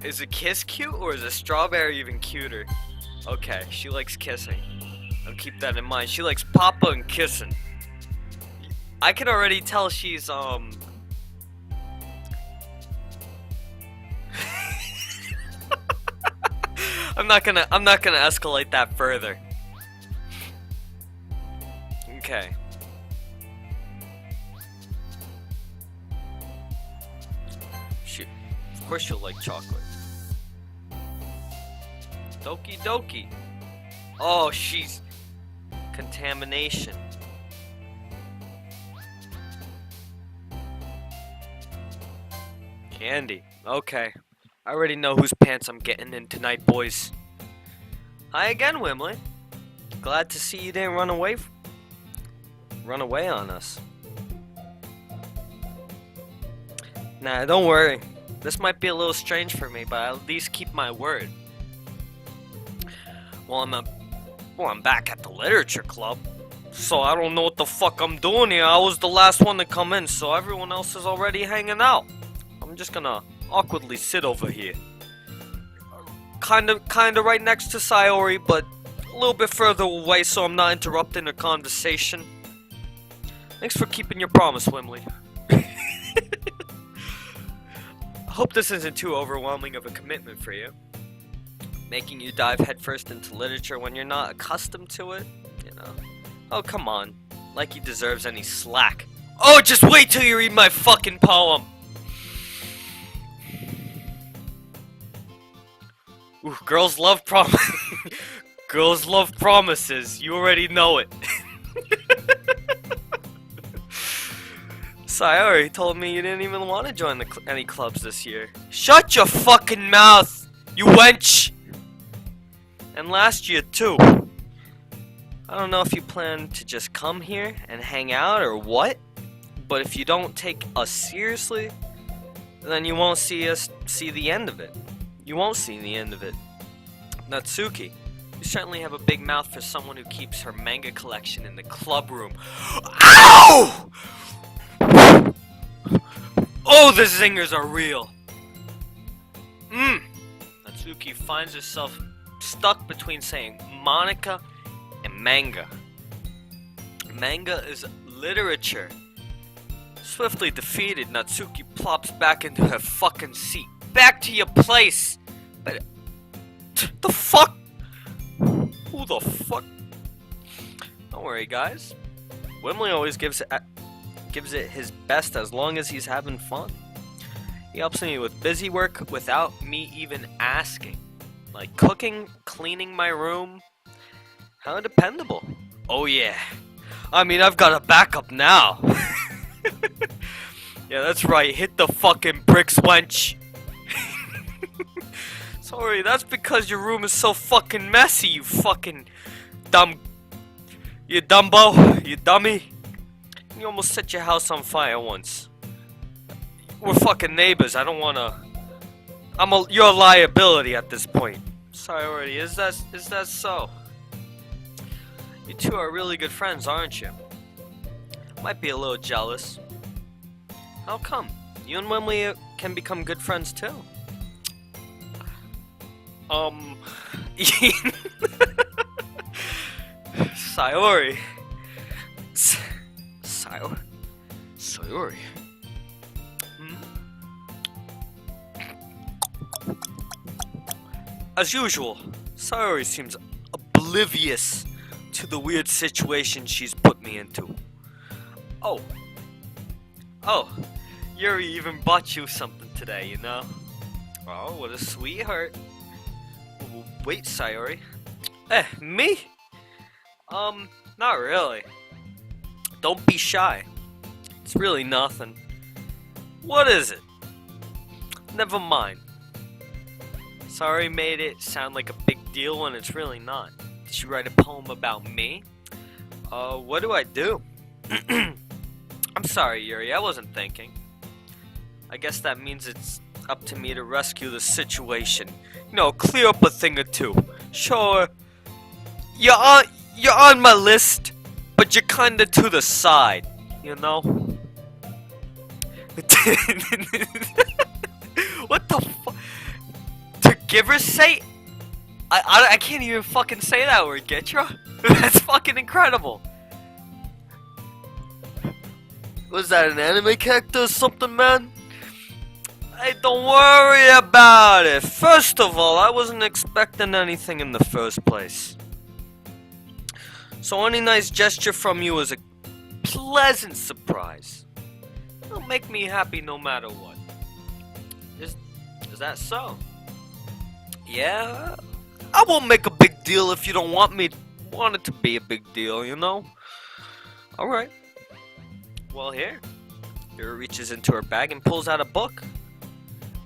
Is a kiss cute or is a strawberry even cuter? Okay, she likes kissing. I'll keep that in mind. She likes Papa and kissing. I can already tell she's I'm not gonna escalate that further. Okay. Of course she'll like chocolate. Doki Doki. Oh, she's... Contamination. Candy. Okay. I already know whose pants I'm getting in tonight, boys. Hi again, Wimley. Glad to see you didn't run away on us. Nah, don't worry. This might be a little strange for me, but I'll at least keep my word. Well, I'm back at the literature club, so I don't know what the fuck I'm doing here. I was the last one to come in, so everyone else is already hanging out. I'm just gonna awkwardly sit over here. Kinda right next to Sayori, but a little bit further away so I'm not interrupting the conversation. Thanks for keeping your promise, Wimley. I hope this isn't too overwhelming of a commitment for you. Making you dive headfirst into literature when you're not accustomed to it, you know. Oh, come on. Like he deserves any slack. Oh, just wait till you read my fucking poem! Ooh, girls love girls love promises. You already know it. Sayori told me you didn't even want to join any clubs this year. Shut your fucking mouth, you wench! And last year too. I don't know if you plan to just come here and hang out or what, but if you don't take us seriously, then you won't see the end of it. You won't see the end of it. Natsuki, you certainly have a big mouth for someone who keeps her manga collection in the club room. Ow! Oh, the zingers are real. Natsuki finds herself stuck between saying Monica and manga. Manga is literature. Swiftly defeated, Natsuki plops back into her fucking seat. Back to your place! But the fuck? Who the fuck? Don't worry, guys. Wimley always gives it his best as long as he's having fun. He helps me with busy work without me even asking. Like cooking, cleaning my room. How dependable. Oh yeah. I mean, I've got a backup now. Yeah, that's right. Hit the fucking bricks, wench. Sorry, that's because your room is so fucking messy, you fucking you dumbo, you dummy. You almost set your house on fire once. We're fucking neighbors. I don't wanna. You're a liability at this point. Sorry, already. Is that so? You two are really good friends, aren't you? Might be a little jealous. How come? You and Wimley can become good friends too. Sayori. Sayori. As usual, Sayori seems oblivious to the weird situation she's put me into. Oh, Yuri even bought you something today, you know? Oh, what a sweetheart. Wait, Sayori. Me? Not really. Don't be shy. It's really nothing. What is it? Never mind. Sorry made it sound like a big deal when it's really not. Did you write a poem about me? What do I do? I'm sorry, Yuri, I wasn't thinking. I guess that means it's up to me to rescue the situation. You know, clear up a thing or two. Sure, you're on my list, but you're kinda to the side, you know? What the fuck? To giver's sake? I can't even fucking say that word, Getra. That's fucking incredible. Was that an anime character or something, man? Hey, don't worry about it. First of all, I wasn't expecting anything in the first place. So any nice gesture from you is a pleasant surprise. It'll make me happy no matter what. Is that so? Yeah? I won't make a big deal if you don't want it to be a big deal, you know? Alright. Well, here. Yuri reaches into her bag and pulls out a book.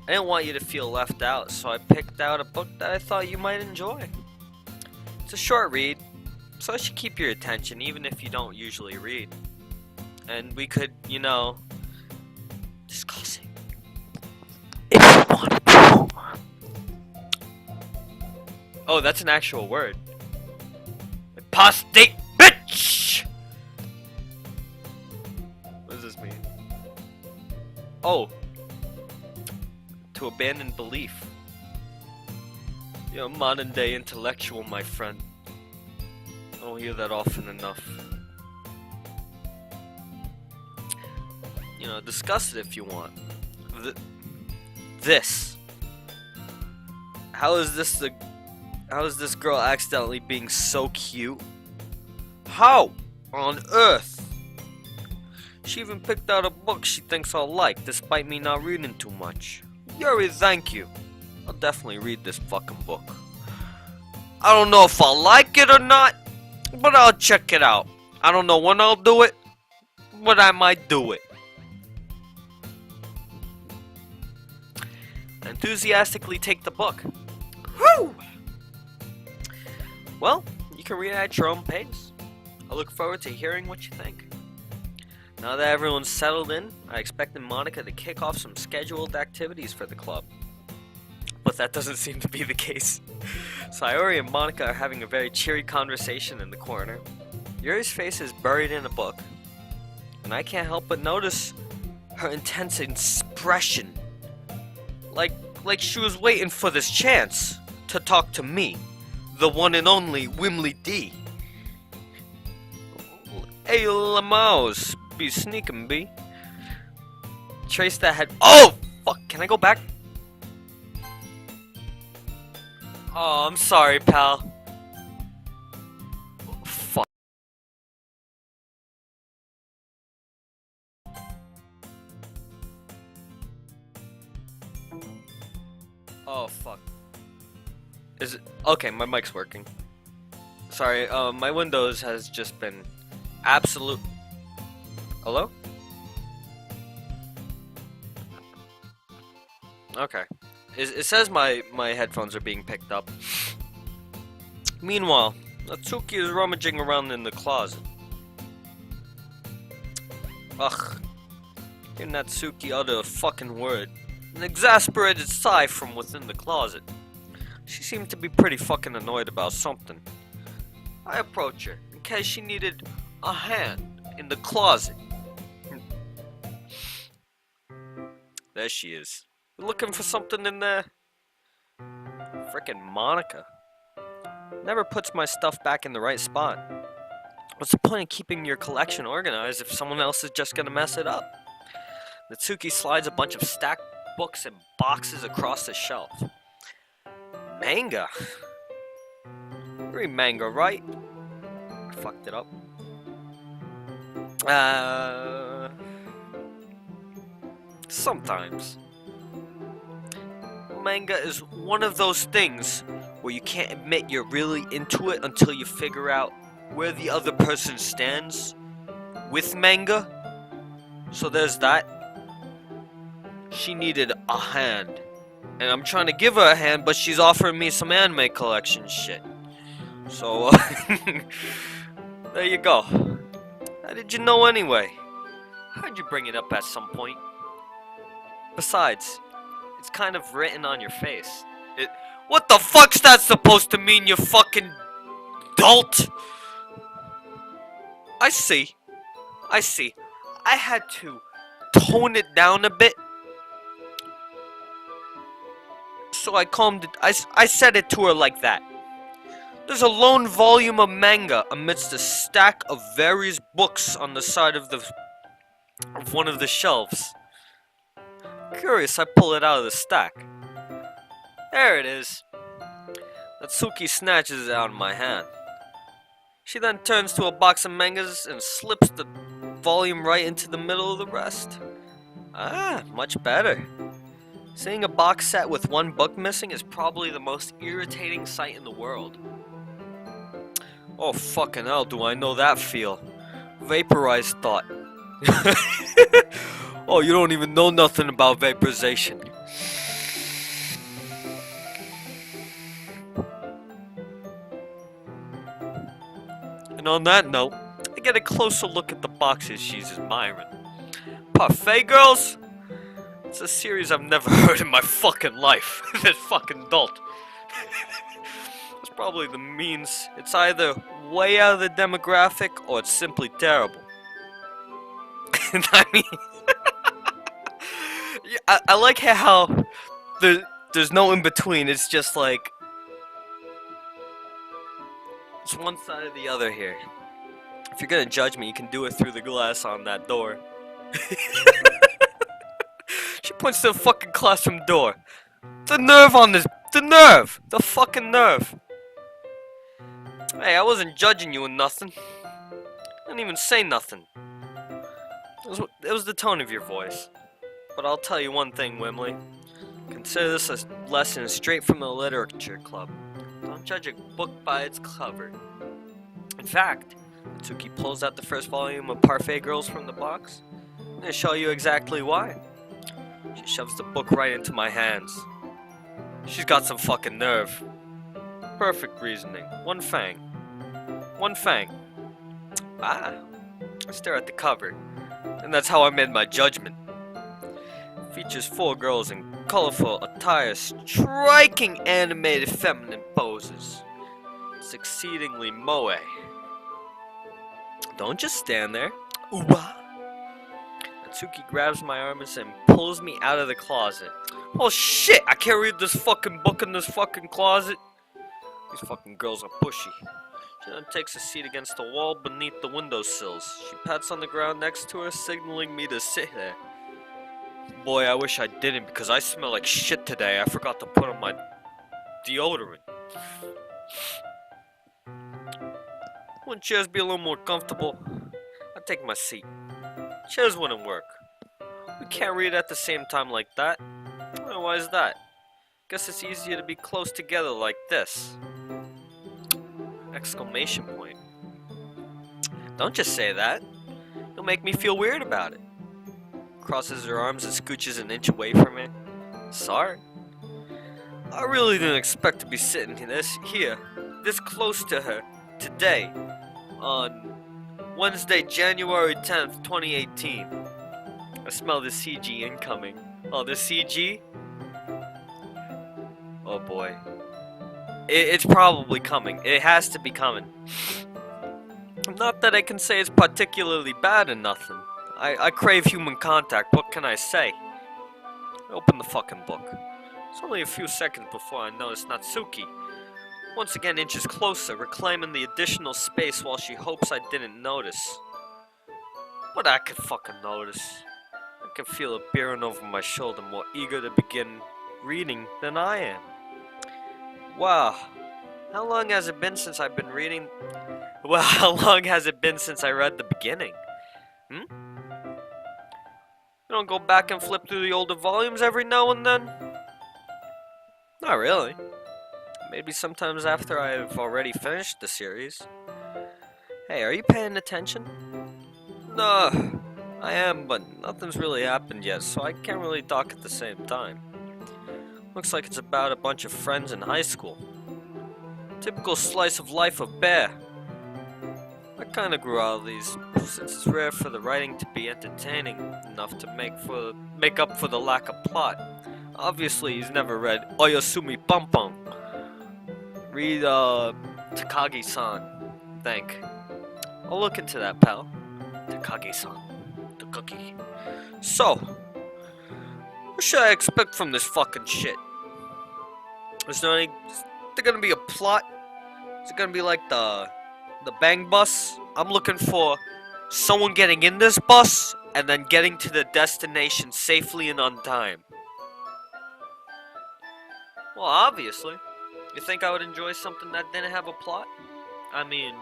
I didn't want you to feel left out, so I picked out a book that I thought you might enjoy. It's a short read, so it should keep your attention even if you don't usually read. And we could, you know, discuss it. If you want to. Oh, that's an actual word. Apostate bitch! What does this mean? Oh. To abandon belief. You're a modern day intellectual, my friend. don't hear that often enough. You know, discuss it if you want. This. How is this girl accidentally being so cute? How on earth? She even picked out a book she thinks I'll like, despite me not reading too much. Yuri, thank you. I'll definitely read this fucking book. I don't know if I'll like it or not, but I'll check it out. I don't know when I'll do it, but I might do it. Enthusiastically take the book. Whew! Well, you can read it at your own pace. I look forward to hearing what you think. Now that everyone's settled in, I expected Monica to kick off some scheduled activities for the club. But that doesn't seem to be the case. Sayori and Monica are having a very cheery conversation in the corner. Yuri's face is buried in a book, and I can't help but notice her intense expression. Like she was waiting for this chance to talk to me, the one and only Wimley D. Hey, Lamaus, be sneaking, B. Trace that head. Oh, fuck! Can I go back? Oh, I'm sorry, pal. Fuck. Oh, fuck. Is it? Okay, my mic's working. Sorry, my Windows has just been absolute. Hello? Okay. It says my headphones are being picked up. Meanwhile, Natsuki is rummaging around in the closet. Ugh. Hear Natsuki utter a fucking word. An exasperated sigh from within the closet. She seemed to be pretty fucking annoyed about something. I approach her in case she needed a hand in the closet. There she is. You looking for something in there? Frickin' Monica. Never puts my stuff back in the right spot. What's the point of keeping your collection organized if someone else is just gonna mess it up? Natsuki slides a bunch of stacked books and boxes across the shelf. Manga? You read manga, right? I fucked it up. Sometimes. Manga is one of those things where you can't admit you're really into it until you figure out where the other person stands with manga. So there's that. She needed a hand, and I'm trying to give her a hand, but she's offering me some anime collection shit. So, there you go. How did you know anyway? How'd you bring it up at some point? Besides, it's kind of written on your face. What the fuck's that supposed to mean, you fucking dolt? I see. I had to tone it down a bit. So I calmed it. I said it to her like that. There's a lone volume of manga amidst a stack of various books on the side of one of the shelves. Curious, I pull it out of the stack. There it is. Natsuki snatches it out of my hand. She then turns to a box of mangas and slips the volume right into the middle of the rest. Ah, much better. Seeing a box set with one book missing is probably the most irritating sight in the world. Oh fucking hell, do I know that feel. Vaporized thought. Oh, you don't even know nothing about vaporization. And on that note, I get a closer look at the boxes she's admiring. Parfait Girls? It's a series I've never heard in my fucking life. This fucking dolt. That's probably the means. It's either way out of the demographic or it's simply terrible. And I mean, I like how there's no in between. It's just like It's one side or the other here. If you're gonna judge me, you can do it through the glass on that door. She points to the fucking classroom door. The nerve on this. The nerve! The fucking nerve! Hey, I wasn't judging you or nothing. I didn't even say nothing. It was the tone of your voice. But I'll tell you one thing, Wimley. Consider this a lesson straight from the literature club. Don't judge a book by its cover. In fact, Natsuki pulls out the first volume of Parfait Girls from the box. I'm gonna show you exactly why. She shoves the book right into my hands. She's got some fucking nerve. Perfect reasoning. One fang. One fang. Ah. I stare at the cover. And that's how I made my judgment. It features 4 girls in colorful attire, striking animated feminine poses. It's exceedingly moe. Don't just stand there. Ooh-wah. Natsuki grabs my arms and pulls me out of the closet. Oh shit! I can't read this fucking book in this fucking closet. These fucking girls are pushy. She then takes a seat against the wall beneath the windowsills. She pats on the ground next to her, signaling me to sit there. Boy, I wish I didn't, because I smell like shit today. I forgot to put on my deodorant. Wouldn't chairs be a little more comfortable? I'd take my seat. Chairs wouldn't work. We can't read at the same time like that. Oh, why is that? Guess it's easier to be close together like this. Exclamation point. Don't just say that. You'll make me feel weird about it. Crosses her arms and scooches an inch away from me. Sorry. I really didn't expect to be sitting this close to her, today, on Wednesday, January 10th, 2018. I smell the CG incoming. Oh, the CG? Oh boy. It's probably coming. It has to be coming. Not that I can say it's particularly bad or nothing. I crave human contact, what can I say? I open the fucking book. It's only a few seconds before I notice Natsuki once again inches closer, reclaiming the additional space while she hopes I didn't notice. But I could fucking notice. I can feel her peering over my shoulder, more eager to begin reading than I am. Wow. How long has it been since I've been reading? Well, how long has it been since I read the beginning? You don't go back and flip through the older volumes every now and then? Not really. Maybe sometimes after I've already finished the series. Hey, are you paying attention? No, I am, but nothing's really happened yet, so I can't really talk at the same time. Looks like it's about a bunch of friends in high school. Typical slice of life of Bear. I kinda grew out of these, since it's rare for the writing to be entertaining enough to make up for the lack of plot. Obviously, he's never read Oyasumi Pum Pum. Read, Takagi-san. Think. I'll look into that, pal. Takagi-san. Takagi. So, what should I expect from this fucking shit? Is there gonna be a plot? Is it gonna be like the Bang Bus? I'm looking for someone getting in this bus and then getting to the destination safely and on time. Well, obviously. You think I would enjoy something that didn't have a plot? I mean,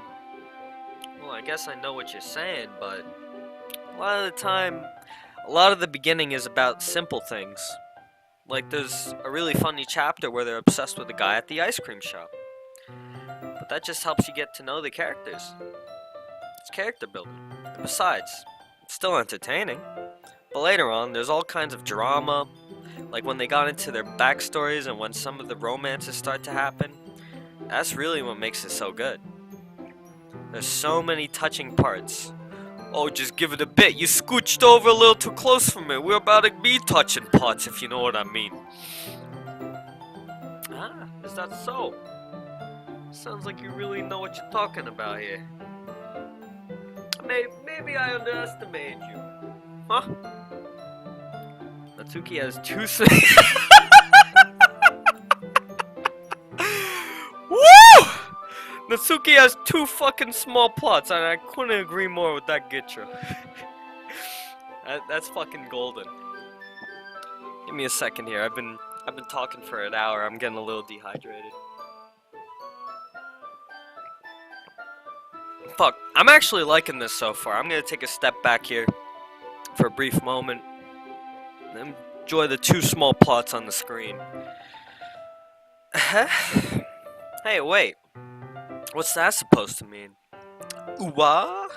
well, I guess I know what you're saying, but a lot of the time, a lot of the beginning is about simple things. Like, there's a really funny chapter where they're obsessed with the guy at the ice cream shop. But that just helps you get to know the characters. It's character building. And besides, it's still entertaining. But later on, there's all kinds of drama, like when they got into their backstories and when some of the romances start to happen. That's really what makes it so good. There's so many touching parts. Oh, just give it a bit. You scooched over a little too close for me. We're about to be touching parts, if you know what I mean. Ah, is that so? Sounds like you really know what you're talking about here. Maybe I underestimated you. Huh? Natsuki has 2 Woo! Natsuki has 2 fucking small plots, and I couldn't agree more with that Gitro. That's fucking golden. Give me a second here. I've been talking for an hour. I'm getting a little dehydrated. Fuck, I'm actually liking this so far. I'm gonna take a step back here for a brief moment and enjoy the 2 small plots on the screen. Hey, wait. What's that supposed to mean? Ooh-wah?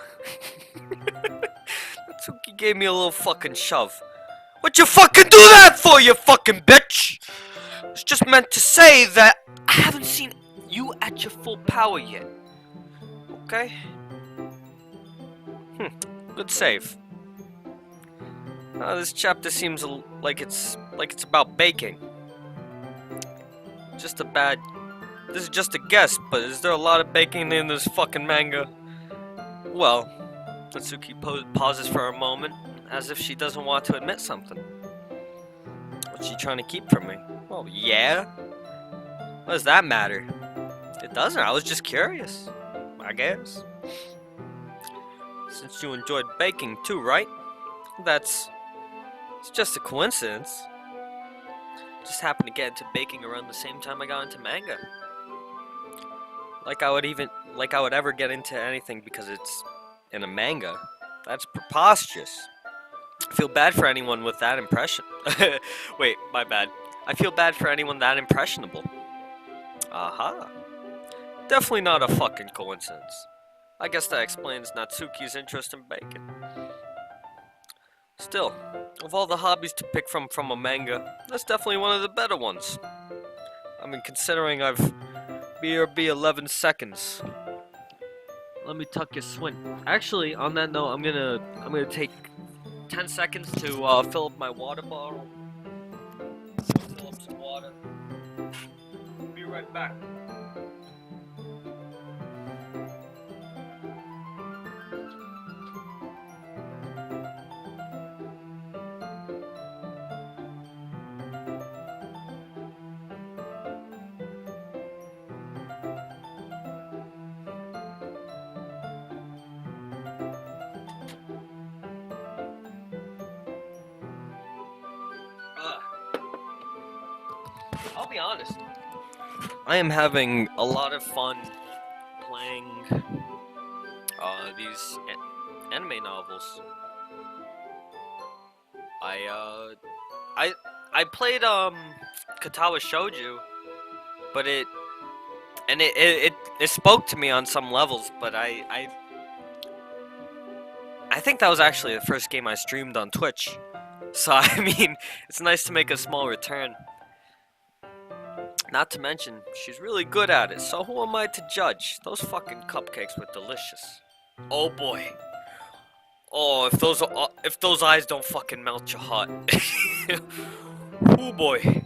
Natsuki gave me a little fucking shove. What'd you fucking do that for, you fucking bitch? It's just meant to say that I haven't seen you at your full power yet. Okay? Good save. This chapter seems like it's about baking. This is just a guess, but is there a lot of baking in this fucking manga? Well, Natsuki pauses for a moment, as if she doesn't want to admit something. What's she trying to keep from me? Well, yeah. What does that matter? It doesn't. I was just curious, I guess. Since you enjoyed baking too, right? It's just a coincidence. Just happened to get into baking around the same time I got into manga. Like I would ever get into anything because it's in a manga. That's preposterous. I feel bad for anyone with that impression. Wait, my bad. I feel bad for anyone that impressionable. Aha. Definitely not a fucking coincidence. I guess that explains Natsuki's interest in baking. Still, of all the hobbies to pick from a manga, that's definitely one of the better ones. I mean, considering I've BRB 11 seconds. Let me tuck your swing. Actually, on that note, I'm gonna take 10 seconds to fill up my water bottle. Fill up some water. Be right back. I'll be honest. I am having a lot of fun playing these anime novels. I played Katawa Shouju, but it spoke to me on some levels, but I think that was actually the first game I streamed on Twitch. So I mean, it's nice to make a small return. Not to mention, she's really good at it, so who am I to judge? Those fucking cupcakes were delicious. Oh boy. Oh, if those eyes don't fucking melt your heart. Oh boy.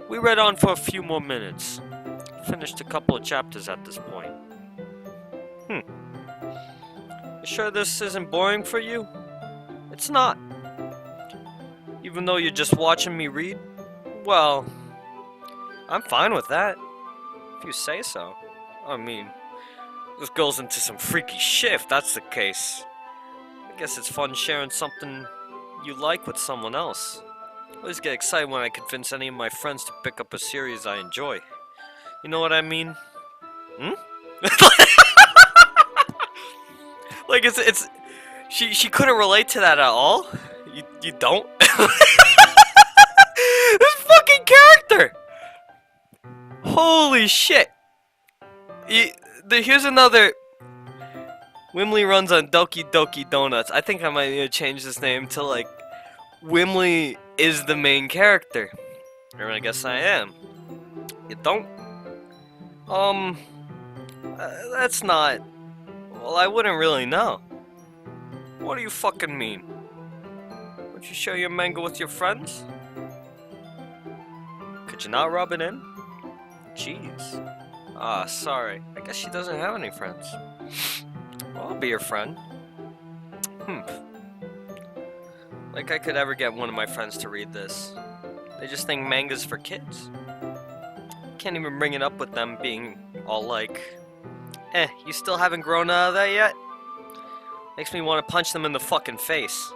We read on for a few more minutes. Finished a couple of chapters at this point. You sure this isn't boring for you? It's not. Even though you're just watching me read? Well, I'm fine with that. If you say so. I mean, this goes into some freaky shit if that's the case. I guess it's fun sharing something you like with someone else. I always get excited when I convince any of my friends to pick up a series I enjoy. You know what I mean? Like she couldn't relate to that at all? You don't? This fucking character! Holy shit! Here's another. Wimley runs on Doki Doki Donuts. I think I might need to change this name to like Wimley is the main character. Or I guess I am. You don't? That's not. Well, I wouldn't really know. What do you fucking mean? Would you share your manga with your friends? Could you not rub it in? Jeez. Ah, sorry. I guess she doesn't have any friends. Well, I'll be your friend. Like I could ever get one of my friends to read this. They just think manga's for kids. Can't even bring it up with them being all like, you still haven't grown out of that yet? Makes me want to punch them in the fucking face.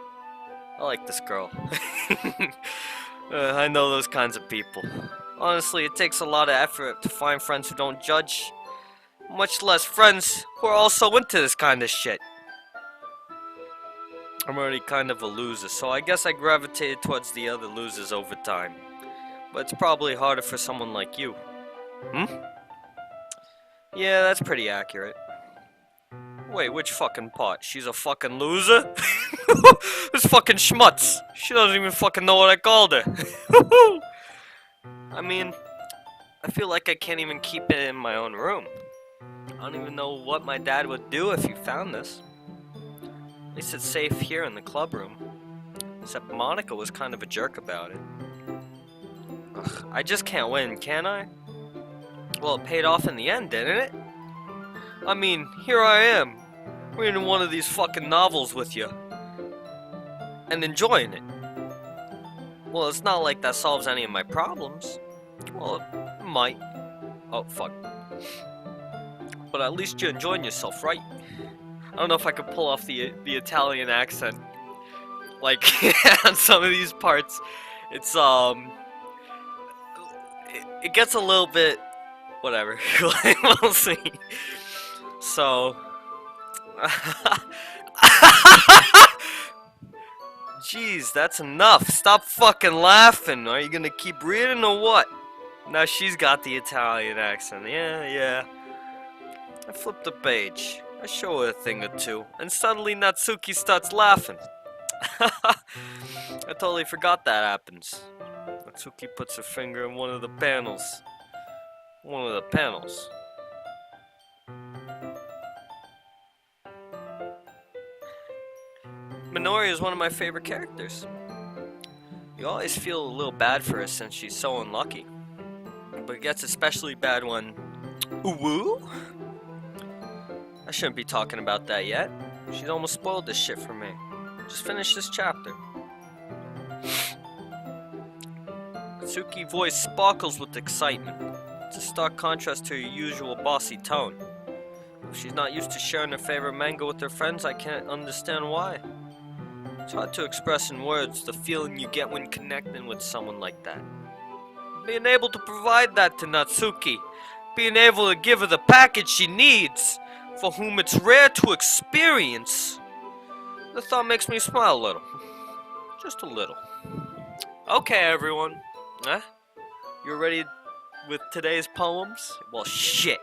I like this girl. I know those kinds of people. Honestly, it takes a lot of effort to find friends who don't judge. Much less friends who are also into this kind of shit. I'm already kind of a loser, so I guess I gravitated towards the other losers over time. But it's probably harder for someone like you. Yeah, that's pretty accurate. Wait, which fucking part? She's a fucking loser? This fucking schmutz. She doesn't even fucking know what I called her. I mean, I feel like I can't even keep it in my own room. I don't even know what my dad would do if he found this. At least it's safe here in the club room. Except Monica was kind of a jerk about it. Ugh, I just can't win, can I? Well, it paid off in the end, didn't it? I mean, here I am, reading one of these fucking novels with you. And enjoying it. Well, it's not like that solves any of my problems. Well, it might. Oh, fuck. But at least you're enjoying yourself, right? I don't know if I could pull off the Italian accent. Like, on some of these parts. It's, it gets a little bit... whatever. We'll see. So... Jeez, that's enough. Stop fucking laughing. Are you gonna keep reading or what? Now she's got the Italian accent. Yeah. I flipped the page. I show her a thing or two. And suddenly Natsuki starts laughing. I totally forgot that happens. Natsuki puts her finger in one of the panels. Minori is one of my favorite characters. You always feel a little bad for her since she's so unlucky. But it gets especially bad when... Woo? I shouldn't be talking about that yet. She's almost spoiled this shit for me. Just finish this chapter. Natsuki's voice sparkles with excitement. It's a stark contrast to her usual bossy tone. If she's not used to sharing her favorite manga with her friends, I can't understand why. It's hard to express in words the feeling you get when connecting with someone like that. Being able to provide that to Natsuki, being able to give her the package she needs, for whom it's rare to experience, the thought makes me smile a little. Just a little. Okay, everyone. You ready with today's poems? Well, shit.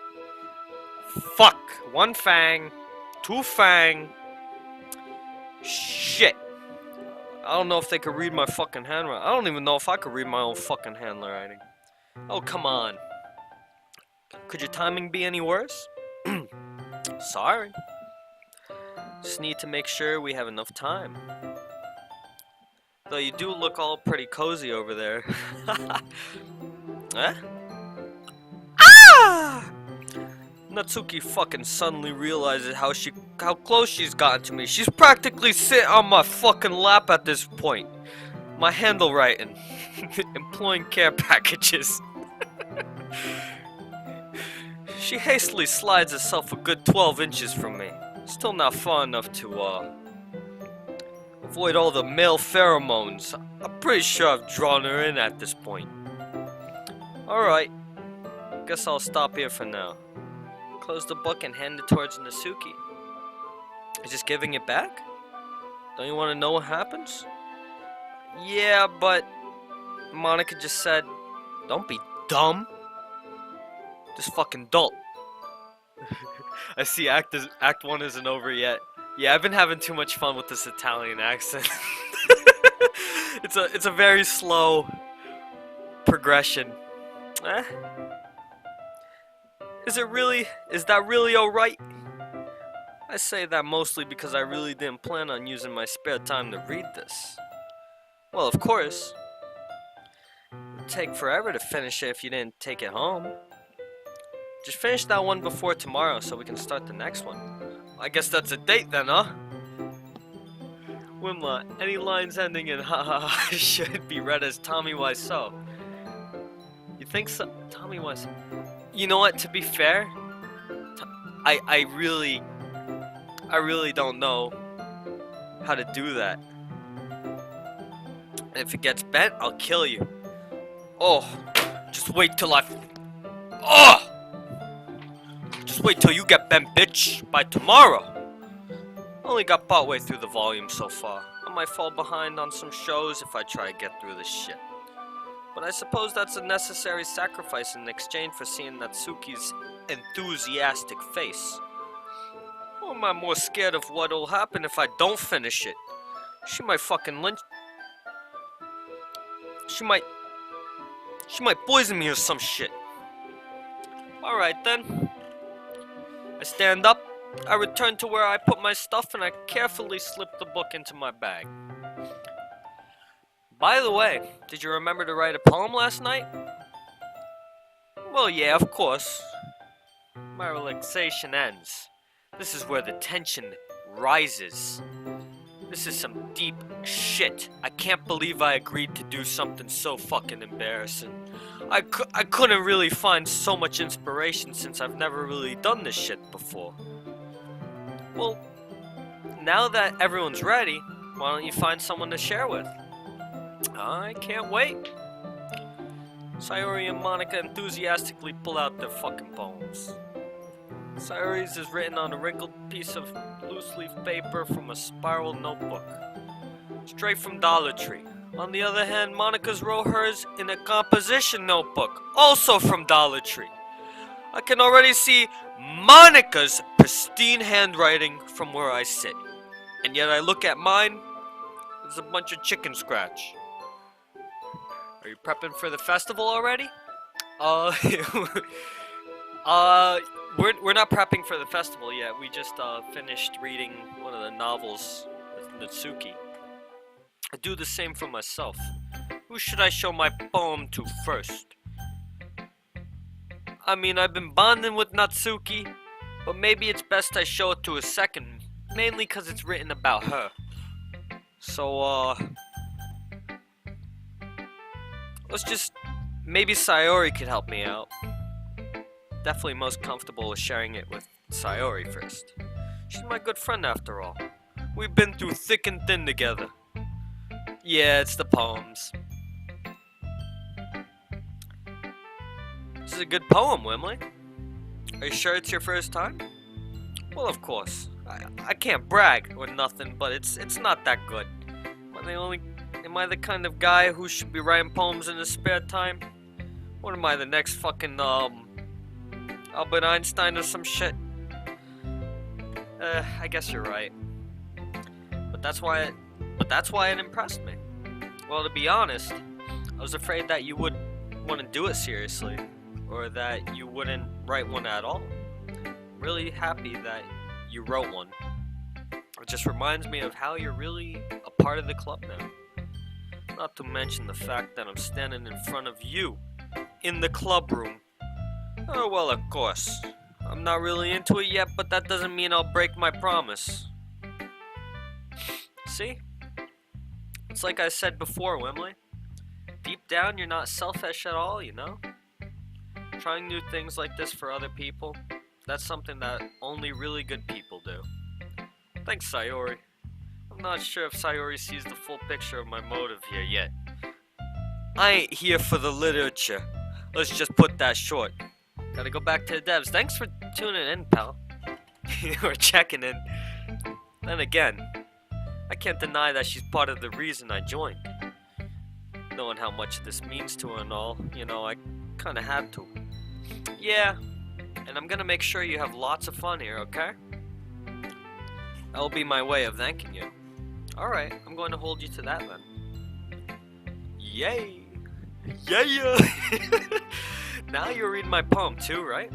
Fuck. One fang. Two fang. Shit. I don't know if they could read my fucking handwriting. I don't even know if I could read my own fucking handwriting. Oh, come on. Could your timing be any worse? Sorry. Just need to make sure we have enough time. Though you do look all pretty cozy over there. Huh? Ah! Natsuki fucking suddenly realizes how close she's gotten to me. She's practically sitting on my fucking lap at this point. My handwriting. Employing care packages. She hastily slides herself a good 12 inches from me. Still not far enough to, avoid all the male pheromones. I'm pretty sure I've drawn her in at this point. Alright. Guess I'll stop here for now. Close the book and hand it towards Natsuki. Is just giving it back? Don't you want to know what happens? Yeah, but... Monica just said, don't be dumb. Just fucking dull. I see Act 1 isn't over yet. Yeah, I've been having too much fun with this Italian accent. It's a very slow progression. Is that really alright? I say that mostly because I really didn't plan on using my spare time to read this. Well, of course. It'd take forever to finish it if you didn't take it home. Just finish that one before tomorrow so we can start the next one. I guess that's a date then, huh? Wimla, any lines ending in ha ha ha should be read as Tommy Wiseau. You think so? Tommy Wiseau. You know what, to be fair, I really don't know how to do that. If it gets bent, I'll kill you. Oh, just wait till oh! Just wait till you get bent, bitch, by tomorrow. Only got partway through the volume so far. I might fall behind on some shows if I try to get through this shit. But I suppose that's a necessary sacrifice in exchange for seeing Natsuki's enthusiastic face. Or am I more scared of what'll happen if I don't finish it? She might fucking lynch. She might poison me or some shit. Alright then. I stand up, I return to where I put my stuff, and I carefully slip the book into my bag. By the way, did you remember to write a poem last night? Well, yeah, of course. My relaxation ends. This is where the tension rises. This is some deep shit. I can't believe I agreed to do something so fucking embarrassing. I couldn't really find so much inspiration since I've never really done this shit before. Well, now that everyone's ready, why don't you find someone to share with? I can't wait. Sayori and Monica enthusiastically pull out their fucking poems. Sayori's is written on a wrinkled piece of loose-leaf paper from a spiral notebook, straight from Dollar Tree. On the other hand, Monica's wrote hers in a composition notebook, also from Dollar Tree. I can already see Monica's pristine handwriting from where I sit, and yet I look at mine, there's a bunch of chicken scratch. Are you prepping for the festival already? We're not prepping for the festival yet. We just finished reading one of the novels with Natsuki. I do the same for myself. Who should I show my poem to first? I mean, I've been bonding with Natsuki, but maybe it's best I show it to a second, mainly because it's written about her. So, maybe Sayori could help me out. Definitely most comfortable with sharing it with Sayori first. She's my good friend after all. We've been through thick and thin together. Yeah, it's the poems. This is a good poem, Wimley. Are you sure it's your first time? Well, of course. I can't brag or nothing, but it's not that good. Am I the kind of guy who should be writing poems in his spare time? What am I, the next fucking Albert Einstein or some shit? I guess you're right. But that's why it impressed me. Well, to be honest, I was afraid that you wouldn't do it seriously, or that you wouldn't write one at all. I'm really happy that you wrote one. It just reminds me of how you're really a part of the club now. Not to mention the fact that I'm standing in front of you in the club room. Oh, well, of course. I'm not really into it yet, but that doesn't mean I'll break my promise. See? It's like I said before, Wimley. Deep down, you're not selfish at all, you know? Trying new things like this for other people, that's something that only really good people do. Thanks, Sayori. I'm not sure if Sayori sees the full picture of my motive here yet. I ain't here for the literature. Let's just put that short. Gotta go back to the devs. Thanks for tuning in, pal. Or checking in. Then again, I can't deny that she's part of the reason I joined. Knowing how much this means to her and all, you know, I kinda had to. Yeah, and I'm gonna make sure you have lots of fun here, okay? That'll be my way of thanking you. Alright, I'm going to hold you to that then. Yay! Yeah! Now you're reading my poem too, right?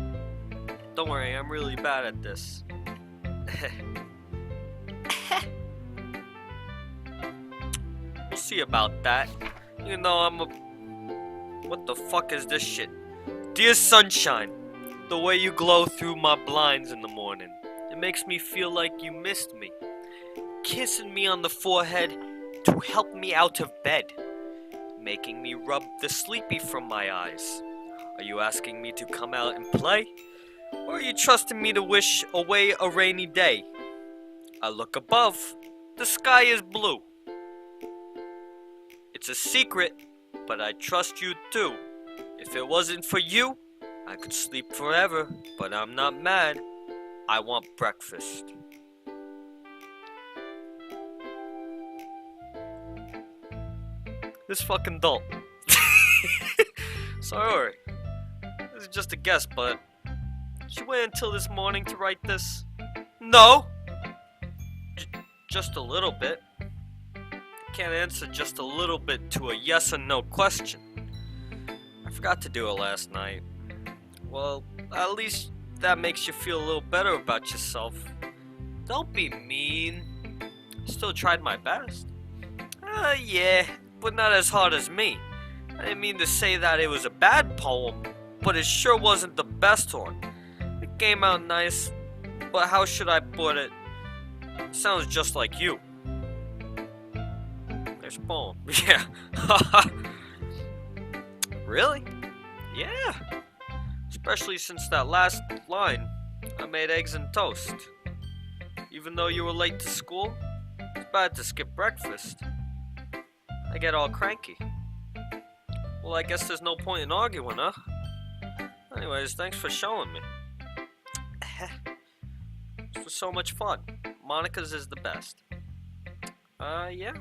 Don't worry, I'm really bad at this. We'll see about that. You know, what the fuck is this shit? Dear Sunshine, The way you glow through my blinds in the morning. It makes me feel like you missed me. Kissing me on the forehead to help me out of bed. Making me rub the sleepy from my eyes. Are you asking me to come out and play? Or are you trusting me to wish away a rainy day? I look above. The sky is blue. It's a secret, but I trust you too. If it wasn't for you, I could sleep forever, but I'm not mad. I want breakfast. This fucking doll. Sorry. This is just a guess, but did you wait until this morning to write this? No! Just a little bit. Can't answer just a little bit to a yes or no question. I forgot to do it last night. Well, at least that makes you feel a little better about yourself. Don't be mean. Still tried my best. Yeah, but not as hard as me. I didn't mean to say that it was a bad poem, but it sure wasn't the best one. It came out nice, but how should I put it? It sounds just like you. There's a poem. Yeah. Really? Yeah. Especially since that last line, I made eggs and toast. Even though you were late to school, it's bad to skip breakfast. I get all cranky. Well, I guess there's no point in arguing, huh? Anyways, thanks for showing me. This was so much fun. Monica's is the best. Yeah.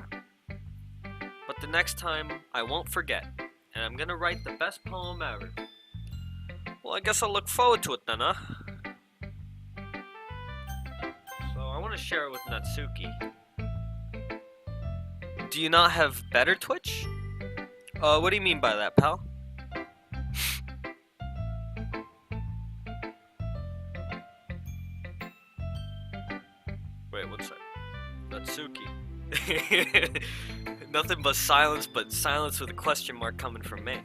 But the next time, I won't forget. And I'm gonna write the best poem ever. Well, I guess I'll look forward to it then, huh? So, I want to share it with Natsuki. Do you not have better Twitch? What do you mean by that, pal? Wait, what's that? Natsuki. Nothing but silence with a question mark coming from me.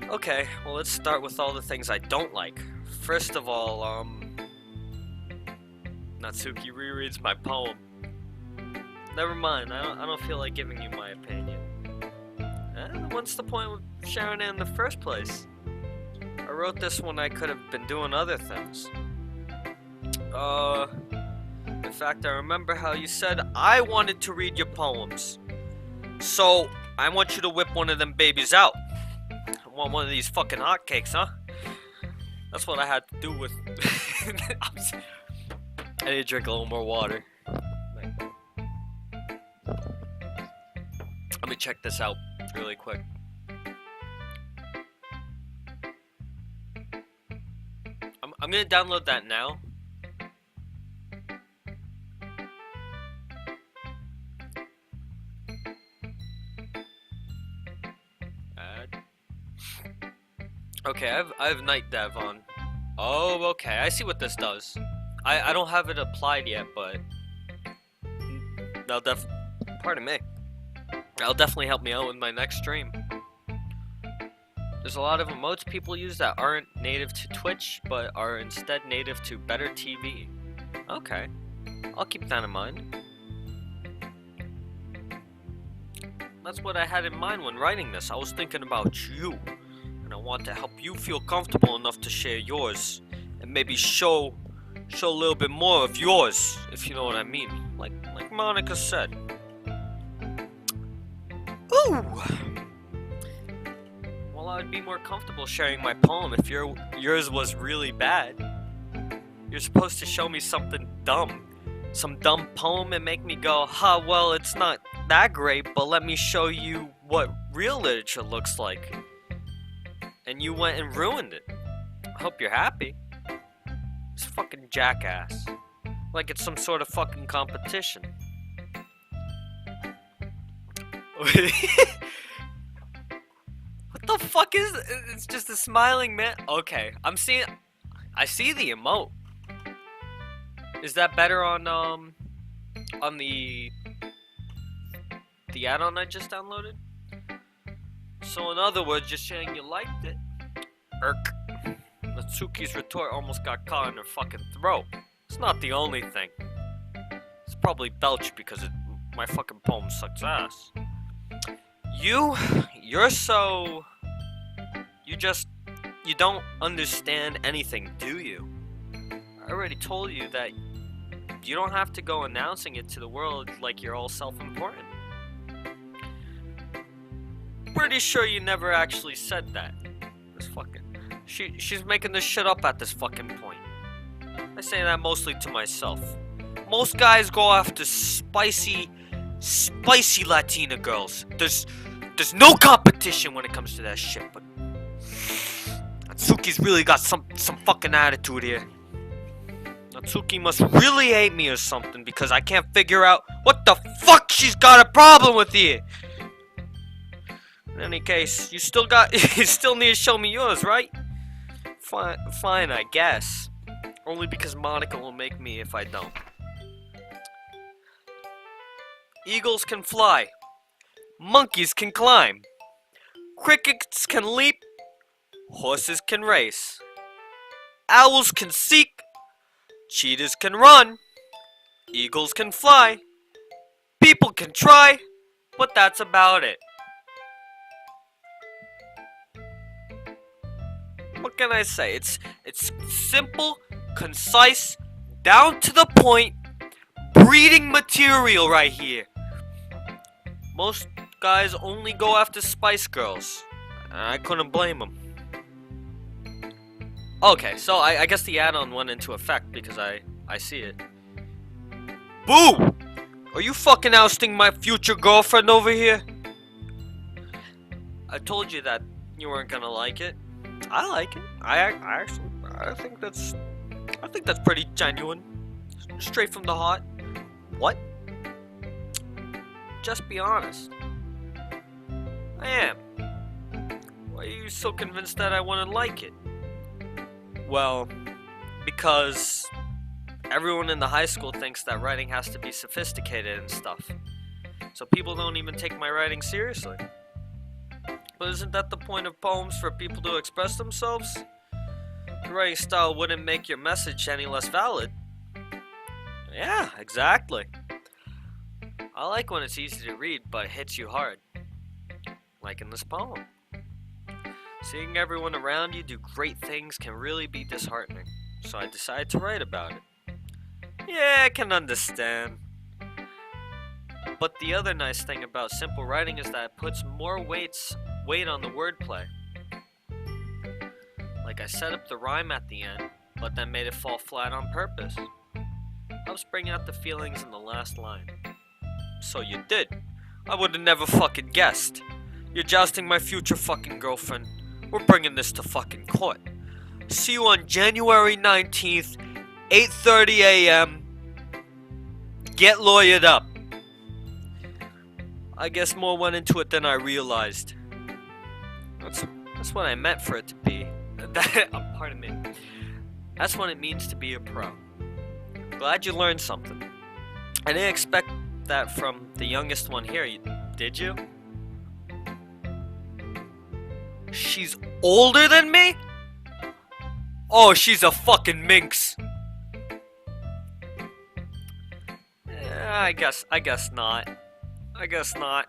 Okay, well let's start with all the things I don't like. First of all, Natsuki rereads my poem. Never mind, I don't feel like giving you my opinion. What's the point of sharing it in the first place? I wrote this when I could have been doing other things. In fact, I remember how you said I wanted to read your poems. So, I want you to whip one of them babies out. I want one of these fucking hotcakes, huh? That's what I had to do with... I need to drink a little more water. Let me check this out really quick. I'm gonna download that now. Okay, I have night dev on. Oh, okay, I see what this does. I don't have it applied yet, but pardon me. That'll definitely help me out with my next stream. There's a lot of emotes people use that aren't native to Twitch, but are instead native to Better TV. Okay, I'll keep that in mind. That's what I had in mind when writing this. I was thinking about you. And I want to help you feel comfortable enough to share yours. And maybe show a little bit more of yours, if you know what I mean. Like Monica said. Ooh! Well, I'd be more comfortable sharing my poem if yours was really bad. You're supposed to show me something dumb. Some dumb poem and make me go, ha, well, it's not that great, but let me show you what real literature looks like. And you went and ruined it. I hope you're happy. This fucking jackass. Like it's some sort of fucking competition. What the fuck is this? It's just a smiling man. Okay, I see the emote. Is that better on the add-on I just downloaded? So in other words, just saying you liked it. Irk. Natsuki's retort almost got caught in her fucking throat. It's not the only thing. It's probably belch because my fucking poem sucks ass. You're so... You don't understand anything, do you? I already told you that you don't have to go announcing it to the world like you're all self-important. Pretty sure you never actually said that. This fucking... She's making this shit up at this fucking point. I say that mostly to myself. Most guys go after spicy Latina girls. There's no competition when it comes to that shit, but Natsuki's really got some fucking attitude here. Natsuki must really hate me or something because I can't figure out what the fuck she's got a problem with here. In any case, you still need to show me yours, right? Fine, I guess. Only because Monica will make me if I don't. Eagles can fly. Monkeys can climb. Crickets can leap. Horses can race. Owls can seek. Cheetahs can run. Eagles can fly. People can try. But that's about it. What can I say? It's simple, concise, down to the point, breeding material right here. Most guys only go after Spice Girls. I couldn't blame them. Okay, so I guess the add-on went into effect because I see it. Boo! Are you fucking ousting my future girlfriend over here? I told you that you weren't gonna like it. I like it. I think that's pretty genuine. Straight from the heart. What? Just be honest. I am. Why are you so convinced that I wouldn't like it? Well, because everyone in the high school thinks that writing has to be sophisticated and stuff. So people don't even take my writing seriously. But isn't that the point of poems, for people to express themselves? Your writing style wouldn't make your message any less valid. Yeah, exactly. I like when it's easy to read, but it hits you hard. Like in this poem. Seeing everyone around you do great things can really be disheartening. So I decided to write about it. Yeah, I can understand. But the other nice thing about simple writing is that it puts more weight on the wordplay. Like I set up the rhyme at the end, but then made it fall flat on purpose. Helps bring out the feelings in the last line. So you did. I would have never fucking guessed. You're jousting my future fucking girlfriend. We're bringing this to fucking court. See you on January 19th, 8:30 a.m. Get lawyered up. I guess more went into it than I realized. That's what I meant for it to be. Pardon me. That's what it means to be a pro. Glad you learned something. I didn't expect that from the youngest one here, did you? She's older than me? Oh, she's a fucking minx. I guess not. I guess not.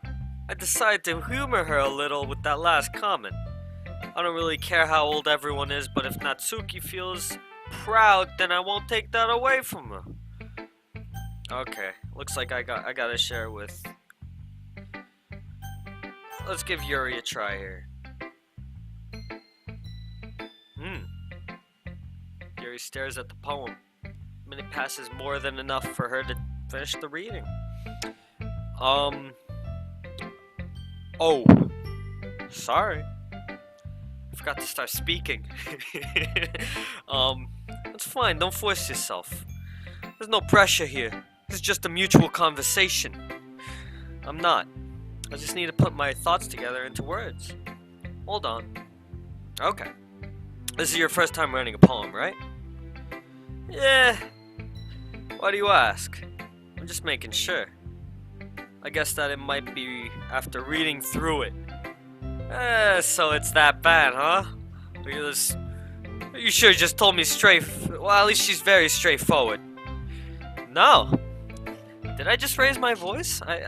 I decided to humor her a little with that last comment. I don't really care how old everyone is, but if Natsuki feels proud, then I won't take that away from her. Okay, looks like I gotta share with... Let's give Yuri a try here. Yuri stares at the poem. A minute passes more than enough for her to finish the reading. Oh. Sorry. I forgot to start speaking. That's fine, don't force yourself. There's no pressure here. This is just a mutual conversation. I'm not. I just need to put my thoughts together into words. Hold on. Okay. This is your first time writing a poem, right? Yeah. Why do you ask? I'm just making sure. I guess that it might be after reading through it. So it's that bad, huh? Are You should have just told me straight. Well, at least she's very straightforward. No. Did I just raise my voice? Oh,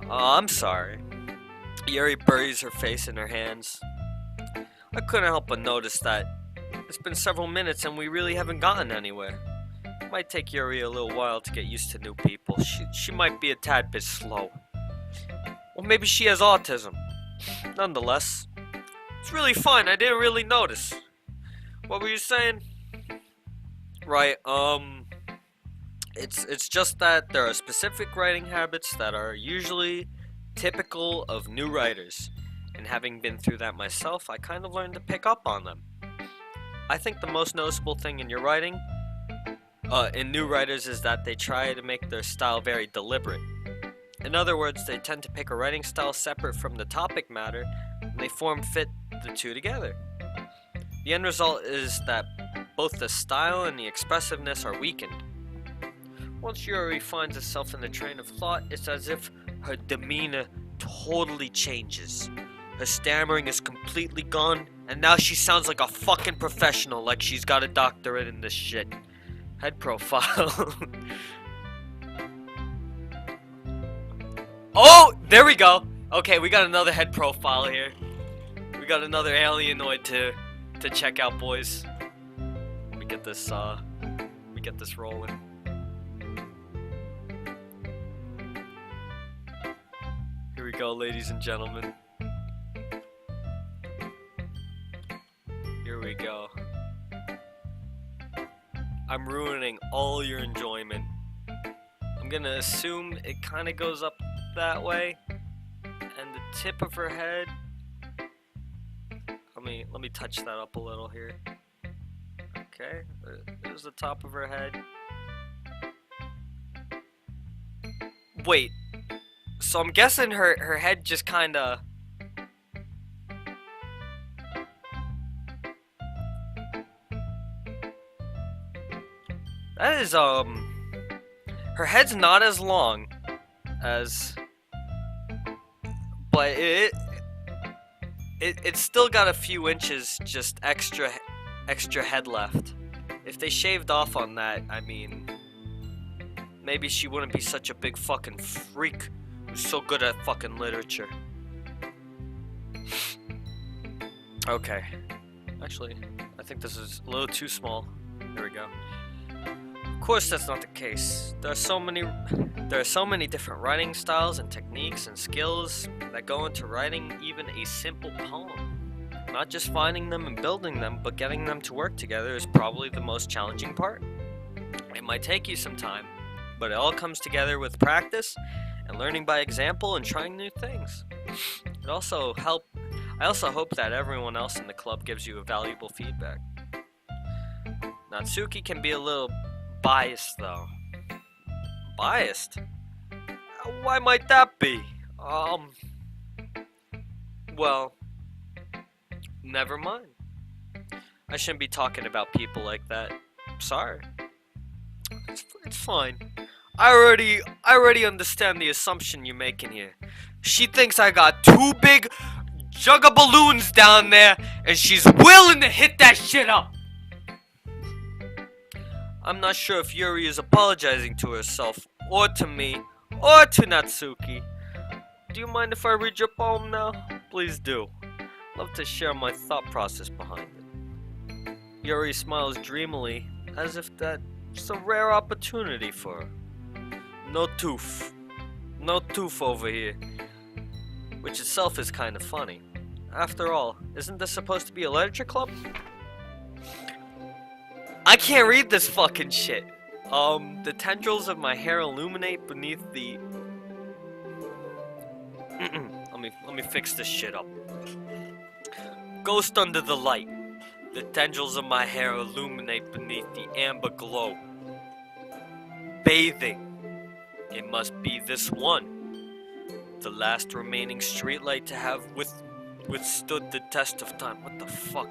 I'm sorry. Yuri buries her face in her hands. I couldn't help but notice that it's been several minutes and we really haven't gotten anywhere. It might take Yuri a little while to get used to new people. She might be a tad bit slow. Or maybe she has autism. Nonetheless, it's really fun. I didn't really notice. What were you saying? Right, it's just that there are specific writing habits that are usually typical of new writers. And having been through that myself, I kind of learned to pick up on them. I think the most noticeable thing in your writing, in new writers, is that they try to make their style very deliberate. In other words, they tend to pick a writing style separate from the topic matter, and they fit the two together. The end result is that both the style and the expressiveness are weakened. Once Yuri finds herself in the train of thought, it's as if her demeanor totally changes. Her stammering is completely gone, and now she sounds like a fucking professional, like she's got a doctorate in this shit. Head profile. Oh, there we go. Okay, we got another head profile here. We got another alienoid to check out, boys. Let me get this rolling. Here we go, ladies and gentlemen. Here we go. I'm ruining all your enjoyment. I'm gonna assume it kind of goes up that way, and the tip of her head. Let me touch that up a little here. Okay, there's the top of her head. Wait, so I'm guessing her head just kind of. That is her head's not as long as, but it's still got a few inches just extra head left. If they shaved off on that, I mean, maybe she wouldn't be such a big fucking freak who's so good at fucking literature. Okay, actually, I think this is a little too small. There we go. Of course, that's not the case. There are so many different writing styles and techniques and skills that go into writing even a simple poem. Not just finding them and building them, but getting them to work together is probably the most challenging part. It might take you some time, but it all comes together with practice and learning by example and trying new things. I also hope that everyone else in the club gives you a valuable feedback. Natsuki can be a little biased, though. Biased? Why might that be? Well, never mind. I shouldn't be talking about people like that. Sorry. It's fine. I already understand the assumption you're making here. She thinks I got two big jug of balloons down there, and she's willing to hit that shit up. I'm not sure if Yuri is apologizing to herself, or to me, or to Natsuki. Do you mind if I read your poem now? Please do. Love to share my thought process behind it. Yuri smiles dreamily, as if that's a rare opportunity for her. No tooth over here. Which itself is kind of funny. After all, isn't this supposed to be a literature club? I can't read this fucking shit. The tendrils of my hair illuminate beneath the... Let me fix this shit up. Ghost under the light. The tendrils of my hair illuminate beneath the amber glow. Bathing. It must be this one. The last remaining streetlight to have withstood the test of time. What the fuck?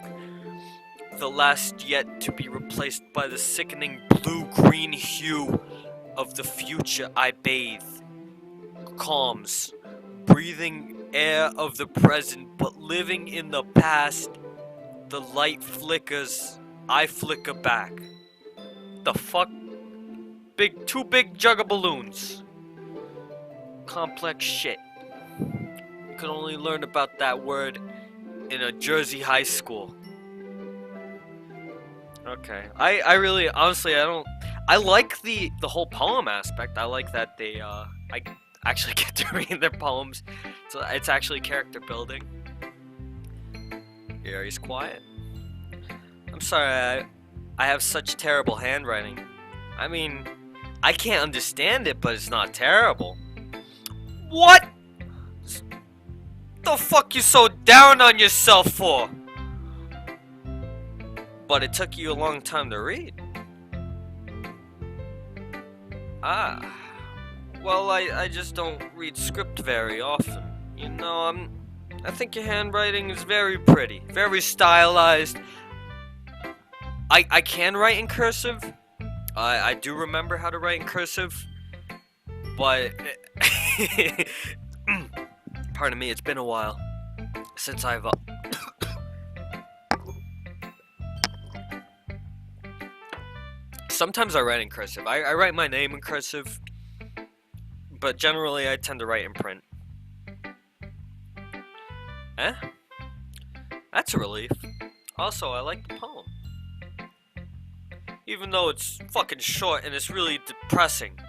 The last yet to be replaced by the sickening blue-green hue of the future I bathe. Calms, breathing air of the present, but living in the past. The light flickers, I flicker back. The fuck? Two big jug of balloons. Complex shit. You can only learn about that word in a Jersey high school. Okay. I really, honestly, I like the whole poem aspect. I like that I actually get to read their poems. So it's actually character building. Here, he's quiet. I'm sorry, I have such terrible handwriting. I mean, I can't understand it, but it's not terrible. What? The fuck you so down on yourself for? But it took you a long time to read. Ah. Well, I just don't read script very often. You know, I think your handwriting is very pretty, very stylized. I can write in cursive. I do remember how to write in cursive. But pardon me, it's been a while since I've sometimes I write in cursive. I write my name in cursive, but generally I tend to write in print. Eh? That's a relief. Also, I like the poem. Even though it's fucking short and it's really depressing.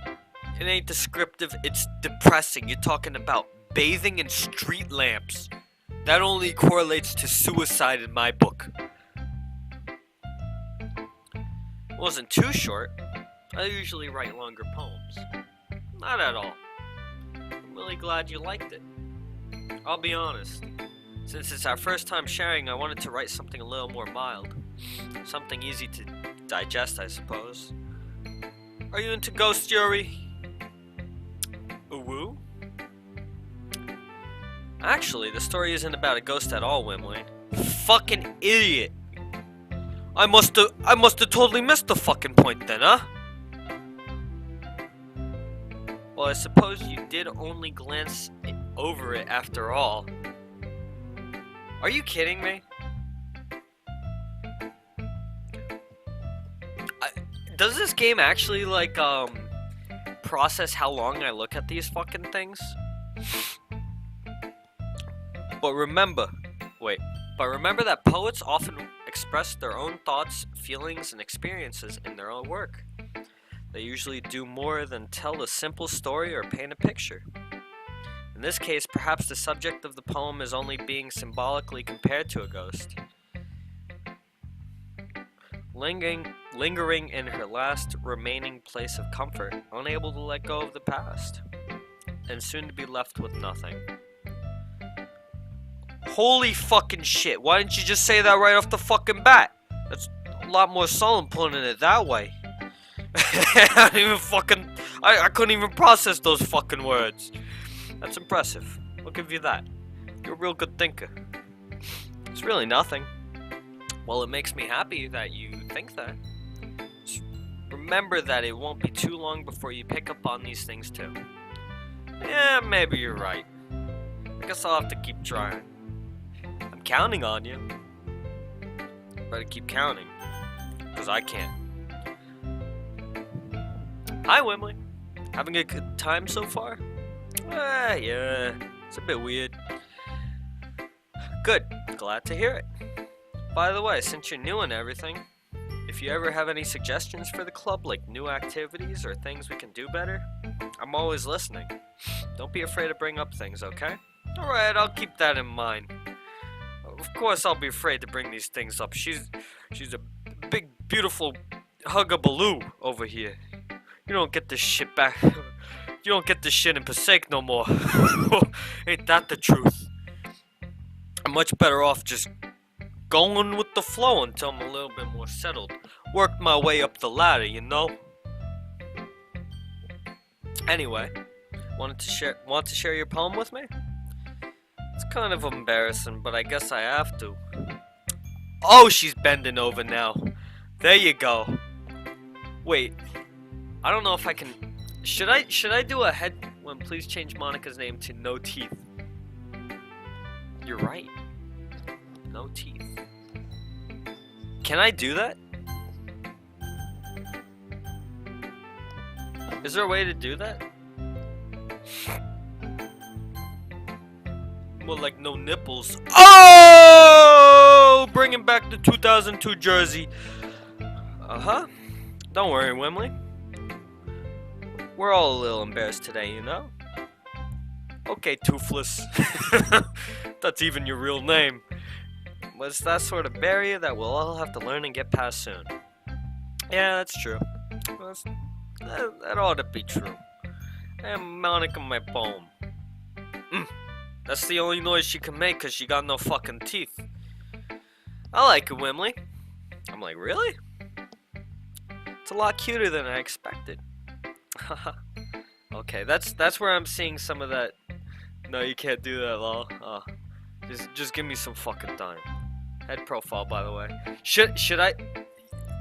It ain't descriptive, it's depressing. You're talking about bathing in street lamps. That only correlates to suicide in my book. It wasn't too short. I usually write longer poems. Not at all. I'm really glad you liked it. I'll be honest. Since it's our first time sharing, I wanted to write something a little more mild. Something easy to digest, I suppose. Are you into ghost theory? Woo? Actually, the story isn't about a ghost at all, Wimley. Fucking idiot! I must have totally missed the fucking point then, huh? Well, I suppose you did only glance over it after all. Are you kidding me? Does this game actually, like, process how long I look at these fucking things? But remember that poets often express their own thoughts, feelings, and experiences in their own work. They usually do more than tell a simple story or paint a picture. In this case, perhaps the subject of the poem is only being symbolically compared to a ghost. Lingering in her last remaining place of comfort, unable to let go of the past, and soon to be left with nothing. Holy fucking shit, why didn't you just say that right off the fucking bat? That's a lot more solemn putting it that way. I couldn't even process those fucking words. That's impressive. I'll give you that. You're a real good thinker. It's really nothing. Well, it makes me happy that you think that. Just remember that it won't be too long before you pick up on these things too. Yeah, maybe you're right. I guess I'll have to keep trying. I'm counting on you. Better keep counting, because I can't. Hi, Wimley. Having a good time so far? Yeah, it's a bit weird. Good, glad to hear it. By the way, since you're new and everything, if you ever have any suggestions for the club, like new activities or things we can do better, I'm always listening. Don't be afraid to bring up things, okay? Alright, I'll keep that in mind. Of course I'll be afraid to bring these things up. She's a big, beautiful huggabaloo over here. You don't get this shit back. You don't get this shit in Passaic no more. Ain't that the truth? I'm much better off just going with the flow until I'm a little bit more settled. Worked my way up the ladder, you know? Anyway, want to share your poem with me? It's kind of embarrassing, but I guess I have to. Oh, she's bending over now. There you go. Wait, I don't know if I can. Should I do a head when please change Monica's name to No Teeth? You're right. No teeth. Can I do that? Is there a way to do that? Well, like no nipples. Oh! Bringing back the 2002 jersey. Uh-huh. Don't worry, Wembley. We're all a little embarrassed today, you know? Okay, Toothless. That's even your real name. But it's that sort of barrier that we'll all have to learn and get past soon. Yeah, that's true. That ought to be true. And Monica, my poem. That's the only noise she can make because she got no fucking teeth. I like it, Wembley. I'm like, really? It's a lot cuter than I expected. Okay, that's where I'm seeing some of that. No, you can't do that, lol. Just give me some fucking time. Head profile, by the way. Should I?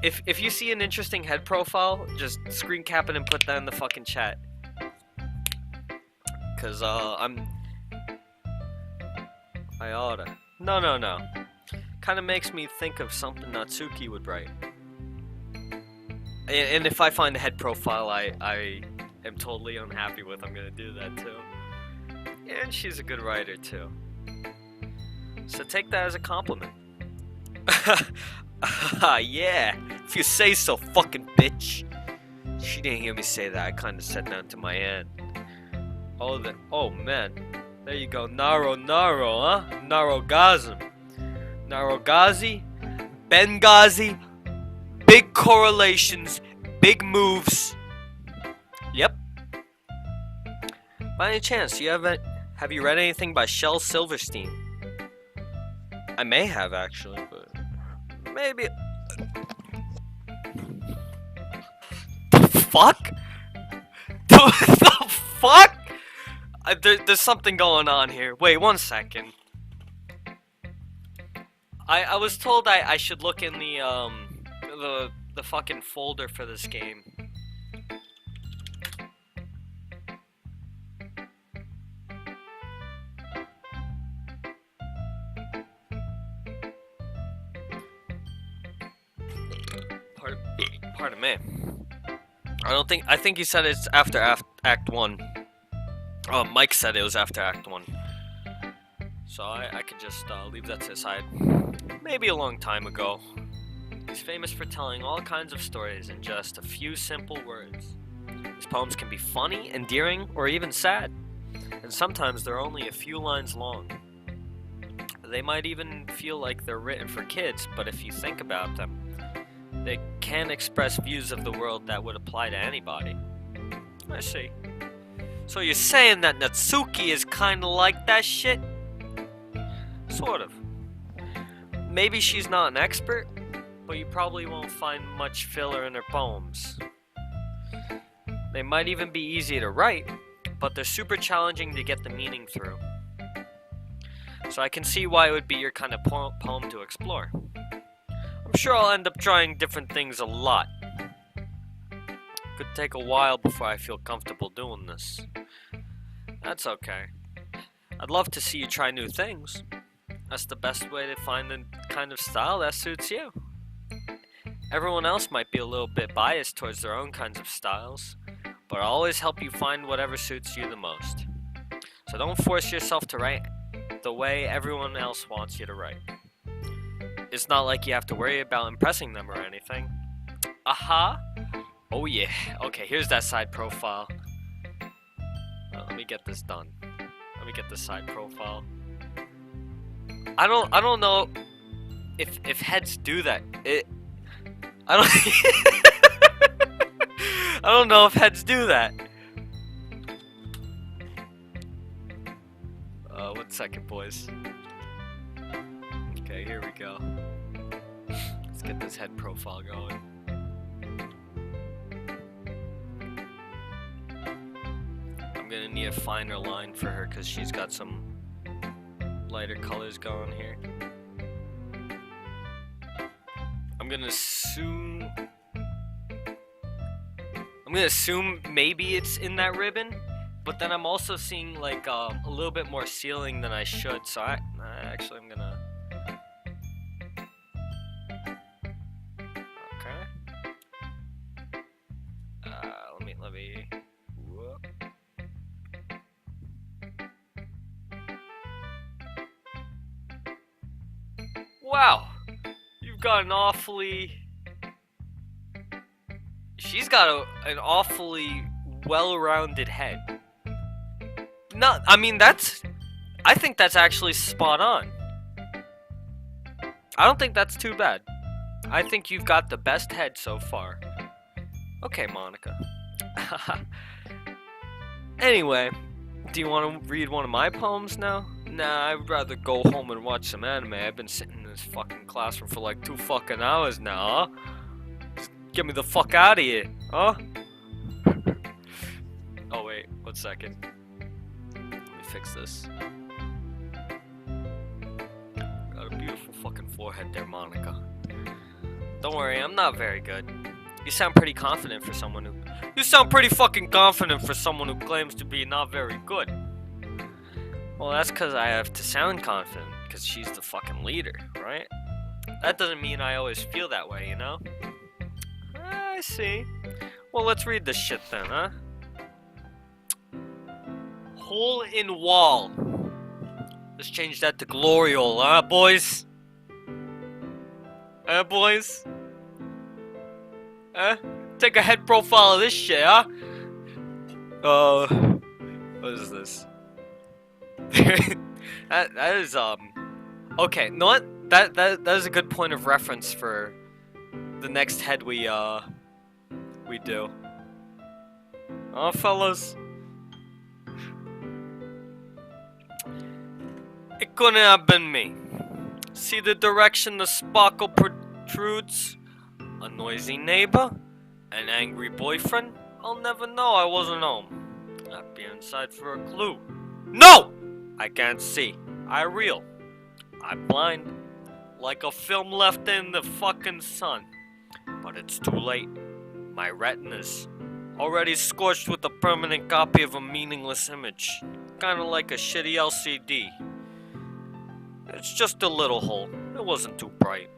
If you see an interesting head profile, just screen cap it and put that in the fucking chat. Cause I oughta. No. Kinda makes me think of something Natsuki would write. And if I find a head profile I am totally unhappy with, I'm gonna do that too. And she's a good writer too. So take that as a compliment. Yeah, if you say so, fucking bitch. She didn't hear me say that. I kinda said that to my aunt. Oh man. There you go. Naro, huh? Narogasm. Narogazi, Benghazi, big correlations, big moves. Yep. By any chance, have you read anything by Shel Silverstein? I may have actually, but maybe. The fuck? The fuck? There's something going on here. Wait 1 second. I was told I should look in the fucking folder for this game. Pardon me. I think he said it's after Act 1. Oh, Mike said it was after Act 1. So I could just leave that to the side. Maybe a long time ago. He's famous for telling all kinds of stories in just a few simple words. His poems can be funny, endearing, or even sad. And sometimes they're only a few lines long. They might even feel like they're written for kids, but if you think about them, they can express views of the world that would apply to anybody. I see. So you're saying that Natsuki is kinda like that shit? Sort of. Maybe she's not an expert, but you probably won't find much filler in her poems. They might even be easy to write, but they're super challenging to get the meaning through. So I can see why it would be your kind of poem to explore. I'm sure I'll end up trying different things a lot. Could take a while before I feel comfortable doing this. That's okay. I'd love to see you try new things. That's the best way to find the kind of style that suits you. Everyone else might be a little bit biased towards their own kinds of styles, but I'll always help you find whatever suits you the most. So don't force yourself to write the way everyone else wants you to write. It's not like you have to worry about impressing them or anything. Aha! Oh yeah. Okay, here's that side profile. Let me get this done. Let me get this side profile. I don't know if heads do that. I don't know if heads do that. 1 second, boys. Okay, here we go. Let's get this head profile going. I'm gonna need a finer line for her because she's got some lighter colors going here. I'm gonna assume maybe it's in that ribbon, but then I'm also seeing like a little bit more ceiling than I should, so actually I'm gonna Let me... Whoop. Wow! You've got an awfully... She's got an awfully well-rounded head. No, I mean, I think that's actually spot on. I don't think that's too bad. I think you've got the best head so far. Okay, Monica. Anyway, do you want to read one of my poems now? Nah, I'd rather go home and watch some anime. I've been sitting in this fucking classroom for like 2 fucking hours now, huh? Just get me the fuck out of here, huh? Oh wait, 1 second. Let me fix this. Got a beautiful fucking forehead there, Monica. Don't worry, I'm not very good. You sound pretty confident for someone who... You sound pretty fucking confident for someone who claims to be not very good. Well, that's because I have to sound confident, because she's the fucking leader, right? That doesn't mean I always feel that way, you know? I see. Well, let's read this shit then, huh? Hole in wall. Let's change that to gloriole, huh, boys? Boys? Take a head profile of this shit, huh? What is this? that is, okay, know what? That is a good point of reference for the next head we do. Oh, fellas. It couldn't have been me. See the direction the sparkle protrudes? A noisy neighbor? An angry boyfriend? I'll never know I wasn't home. I'd be inside for a clue. No! I can't see. I reel. I'm blind. Like a film left in the fucking sun. But it's too late. My retina's already scorched with a permanent copy of a meaningless image. Kinda like a shitty LCD. It's just a little hole. It wasn't too bright.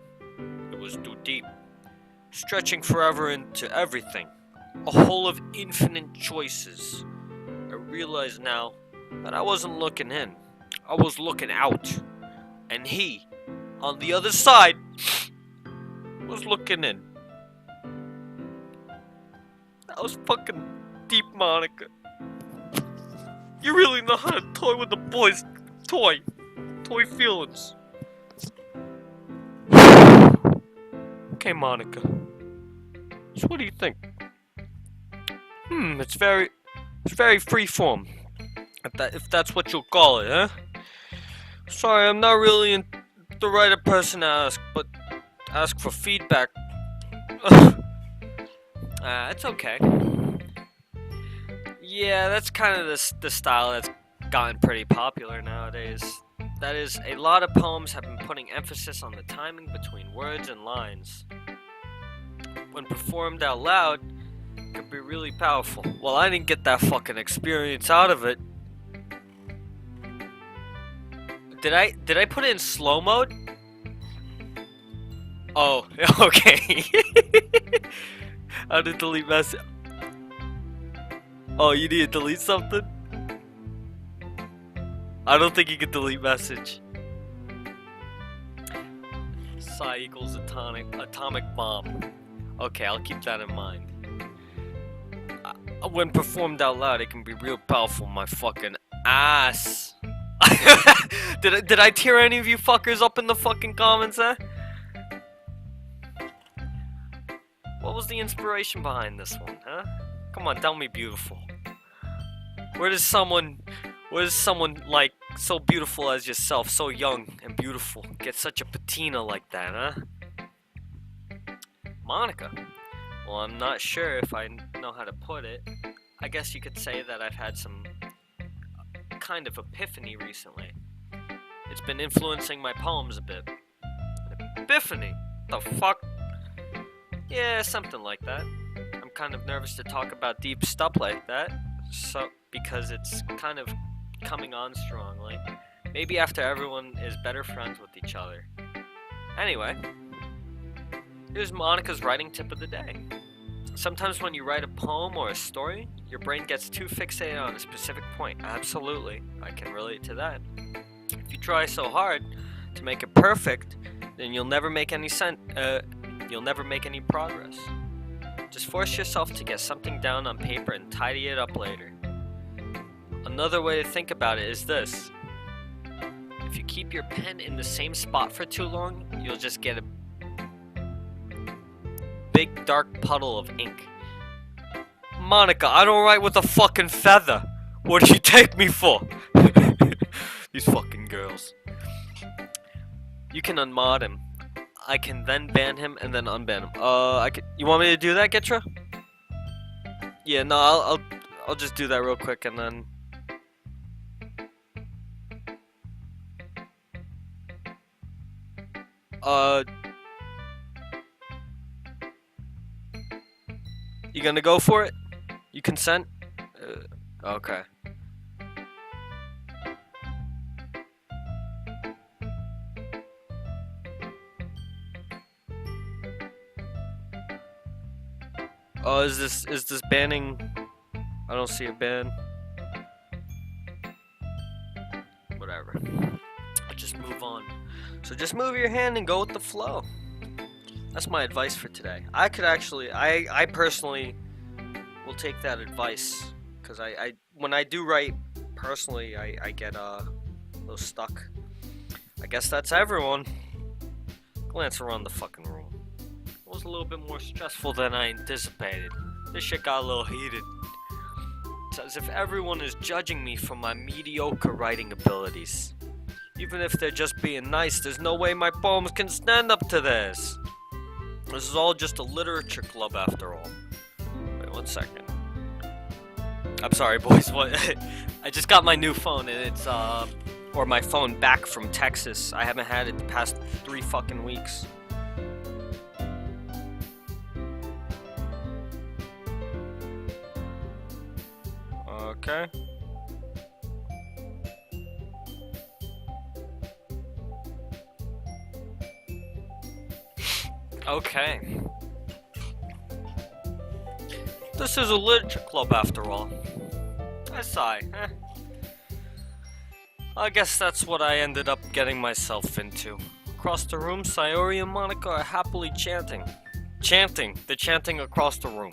It was too deep. Stretching forever into everything. A hole of infinite choices. I realize now that I wasn't looking in. I was looking out. And he, on the other side, was looking in. That was fucking deep, Monica. You really know how to toy with the boys' toy feelings. Okay, Monica. So what do you think? It's very freeform. If that's what you'll call it, huh? Sorry, I'm not really the right person to ask, but ask for feedback. It's okay. Yeah, that's kind of the style that's gotten pretty popular nowadays. That is, a lot of poems have been putting emphasis on the timing between words and lines. When performed out loud, it can be really powerful. Well, I didn't get that fucking experience out of it. Did I put it in slow mode? Oh, okay. How to delete message? Oh, you need to delete something? I don't think you can delete message. Psi equals atomic bomb. Okay, I'll keep that in mind. When performed out loud, it can be real powerful, my fucking ass. Did I tear any of you fuckers up in the fucking comments, eh? What was the inspiration behind this one, huh? Come on, tell me, beautiful. Where does someone like so beautiful as yourself, so young and beautiful, get such a patina like that, huh? Monica. Well, I'm not sure if I know how to put it. I guess you could say that I've had some kind of epiphany recently. It's been influencing my poems a bit. An epiphany? The fuck? Yeah, something like that. I'm kind of nervous to talk about deep stuff like that, so because it's kind of coming on strongly. Maybe after everyone is better friends with each other. Anyway, here's Monica's writing tip of the day. Sometimes when you write a poem or a story, your brain gets too fixated on a specific point. Absolutely, I can relate to that. If you try so hard to make it perfect, then you'll never make any progress. Just force yourself to get something down on paper and tidy it up later. Another way to think about it is this. If you keep your pen in the same spot for too long, you'll just get a big dark puddle of ink. Monica, I don't write with a fucking feather. What do you take me for? These fucking girls. You can unmod him. I can then ban him and then unban him. You want me to do that, Gitra? Yeah, no, I'll just do that real quick and then. You gonna go for it? You consent? Okay. Oh, is this banning? I don't see a ban. Whatever. I'll just move on. So just move your hand and go with the flow. That's my advice for today. I could actually, I personally will take that advice, because I when I do write personally, I get a little stuck. I guess that's everyone. Glance around the fucking room. It was a little bit more stressful than I anticipated. This shit got a little heated. It's as if everyone is judging me for my mediocre writing abilities. Even if they're just being nice, there's no way my poems can stand up to this. This is all just a literature club after all. Wait 1 second. I'm sorry, boys. What? I just got my new phone and it's or my phone back from Texas. I haven't had it the past 3 fucking weeks. Okay. Okay. This is a literature club after all. I sigh. I guess that's what I ended up getting myself into. Across the room, Sayori and Monica are happily chanting. They're chanting across the room.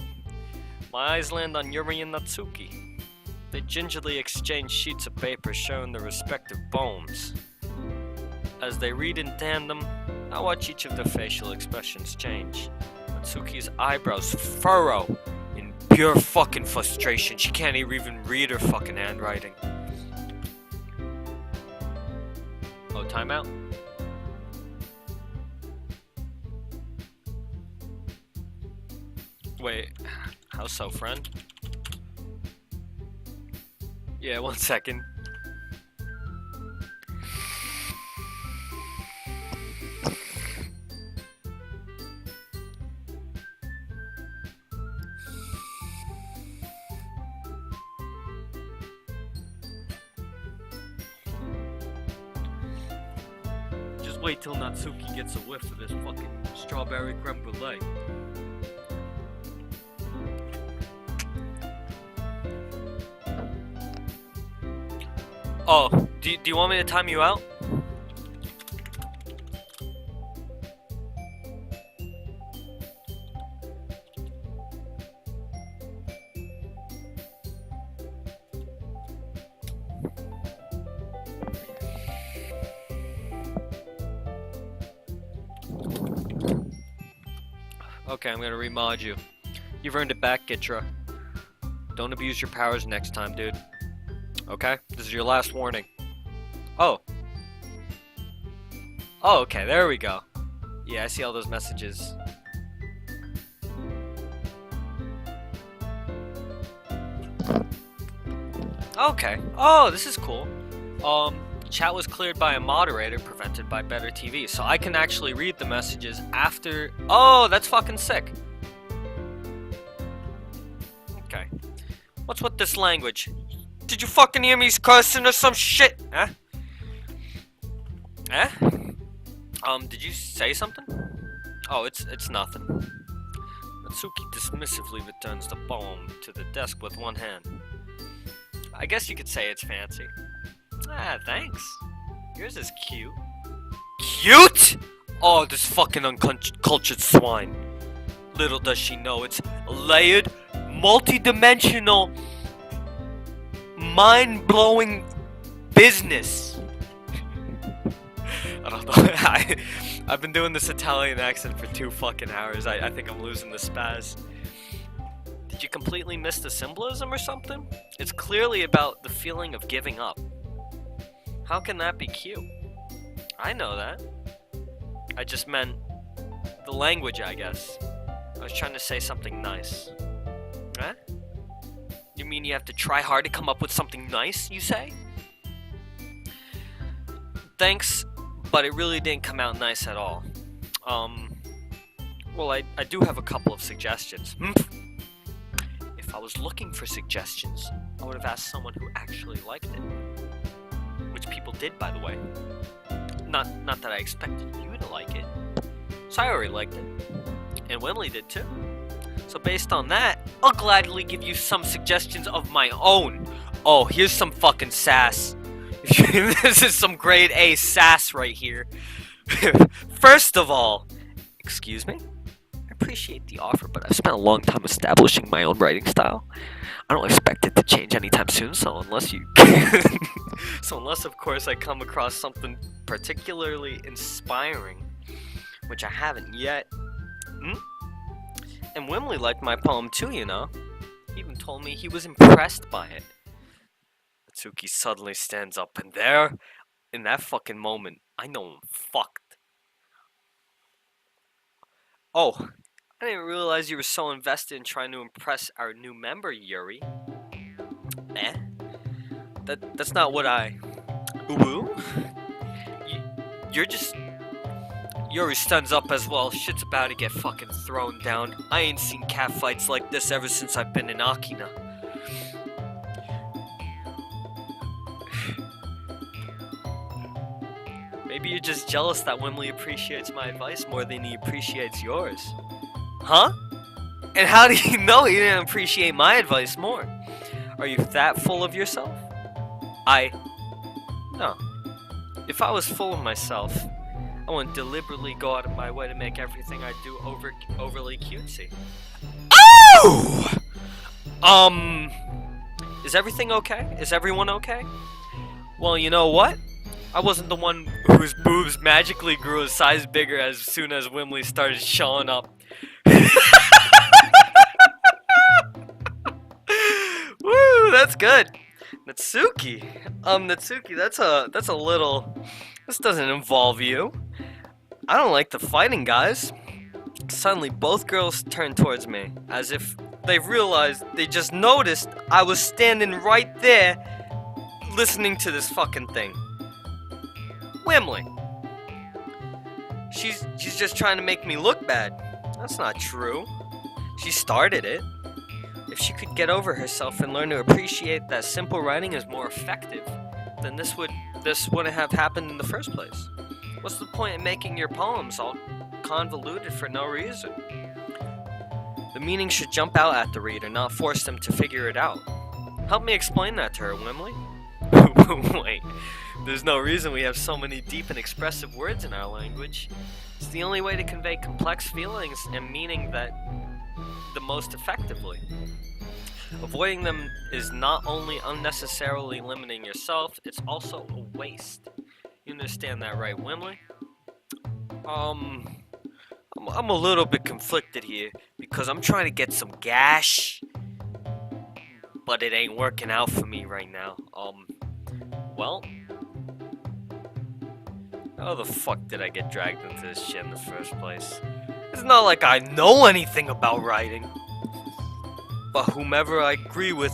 My eyes land on Yuri and Natsuki. They gingerly exchange sheets of paper showing their respective poems. As they read in tandem, I watch each of their facial expressions change. Natsuki's eyebrows furrow in pure fucking frustration. She can't even read her fucking handwriting. Oh, timeout? Wait, how so, friend? Yeah, 1 second. Just wait till Natsuki gets a whiff of this fucking strawberry creme brulee. Oh, do you want me to time you out? Okay, I'm gonna remod you. You've earned it back, Gitra. Don't abuse your powers next time, dude. Okay? This is your last warning. Oh. Oh, okay, there we go. Yeah, I see all those messages. Okay. Oh, this is cool. Chat was cleared by a moderator, prevented by better TV. So I can actually read the messages after... Oh, that's fucking sick. Okay. What's with this language? Did you fucking hear me cursing or some shit? Huh? Did you say something? Oh, it's nothing. Natsuki dismissively returns the poem to the desk with one hand. I guess you could say it's fancy. Ah, thanks. Yours is cute. Cute? Oh, this fucking uncultured swine. Little does she know it's layered, multi-dimensional, mind-blowing business. I don't know. I've been doing this Italian accent for 2 fucking hours. I think I'm losing the spaz. Did you completely miss the symbolism or something? It's clearly about the feeling of giving up. How can that be cute? I know that. I just meant the language, I guess. I was trying to say something nice. Huh? You mean you have to try hard to come up with something nice, you say? Thanks, but it really didn't come out nice at all. Well, I do have a couple of suggestions. If I was looking for suggestions, I would have asked someone who actually liked it. Which people did, by the way. Not that I expected you to like it. So I already liked it. And Wimley did too. So based on that, I'll gladly give you some suggestions of my own. Oh, here's some fucking sass. This is some grade A sass right here. First of all, excuse me? I appreciate the offer, but I've spent a long time establishing my own writing style. I don't expect it to change anytime soon, so unless of course I come across something particularly inspiring, which I haven't yet. And Wimley liked my poem too, you know. He even told me he was impressed by it. Natsuki suddenly stands up, and there, in that fucking moment, I know I'm fucked. Oh, I didn't realize you were so invested in trying to impress our new member, Yuri. That's not what I... Woo? You're just... Yuri stands up as well. Shit's about to get fucking thrown down. I ain't seen catfights like this ever since I've been in Akina. Maybe you're just jealous that Wimley appreciates my advice more than he appreciates yours. Huh? And how do you know he didn't appreciate my advice more? Are you that full of yourself? No. If I was full of myself, I wouldn't deliberately go out of my way to make everything I do overly cutesy. Oh! Is everything okay? Is everyone okay? Well, you know what? I wasn't the one whose boobs magically grew a size bigger as soon as Wimley started showing up. Woo, that's good. Natsuki. Natsuki, that's a little... This doesn't involve you. I don't like the fighting, guys. Suddenly, both girls turned towards me, as if they realized they just noticed I was standing right there listening to this fucking thing. Wimley. She's just trying to make me look bad. That's not true. She started it. If she could get over herself and learn to appreciate that simple writing is more effective, then this wouldn't have happened in the first place. What's the point in making your poems all convoluted for no reason? The meaning should jump out at the reader, not force them to figure it out. Help me explain that to her, Wimley. Wait, there's no reason we have so many deep and expressive words in our language. It's the only way to convey complex feelings and meaning that the most effectively. Avoiding them is not only unnecessarily limiting yourself, it's also a waste. You understand that, right, Wimley? I'm a little bit conflicted here because I'm trying to get some gash, but it ain't working out for me right now. Well, how the fuck did I get dragged into this shit in the first place? It's not like I know anything about writing. But whomever I agree with,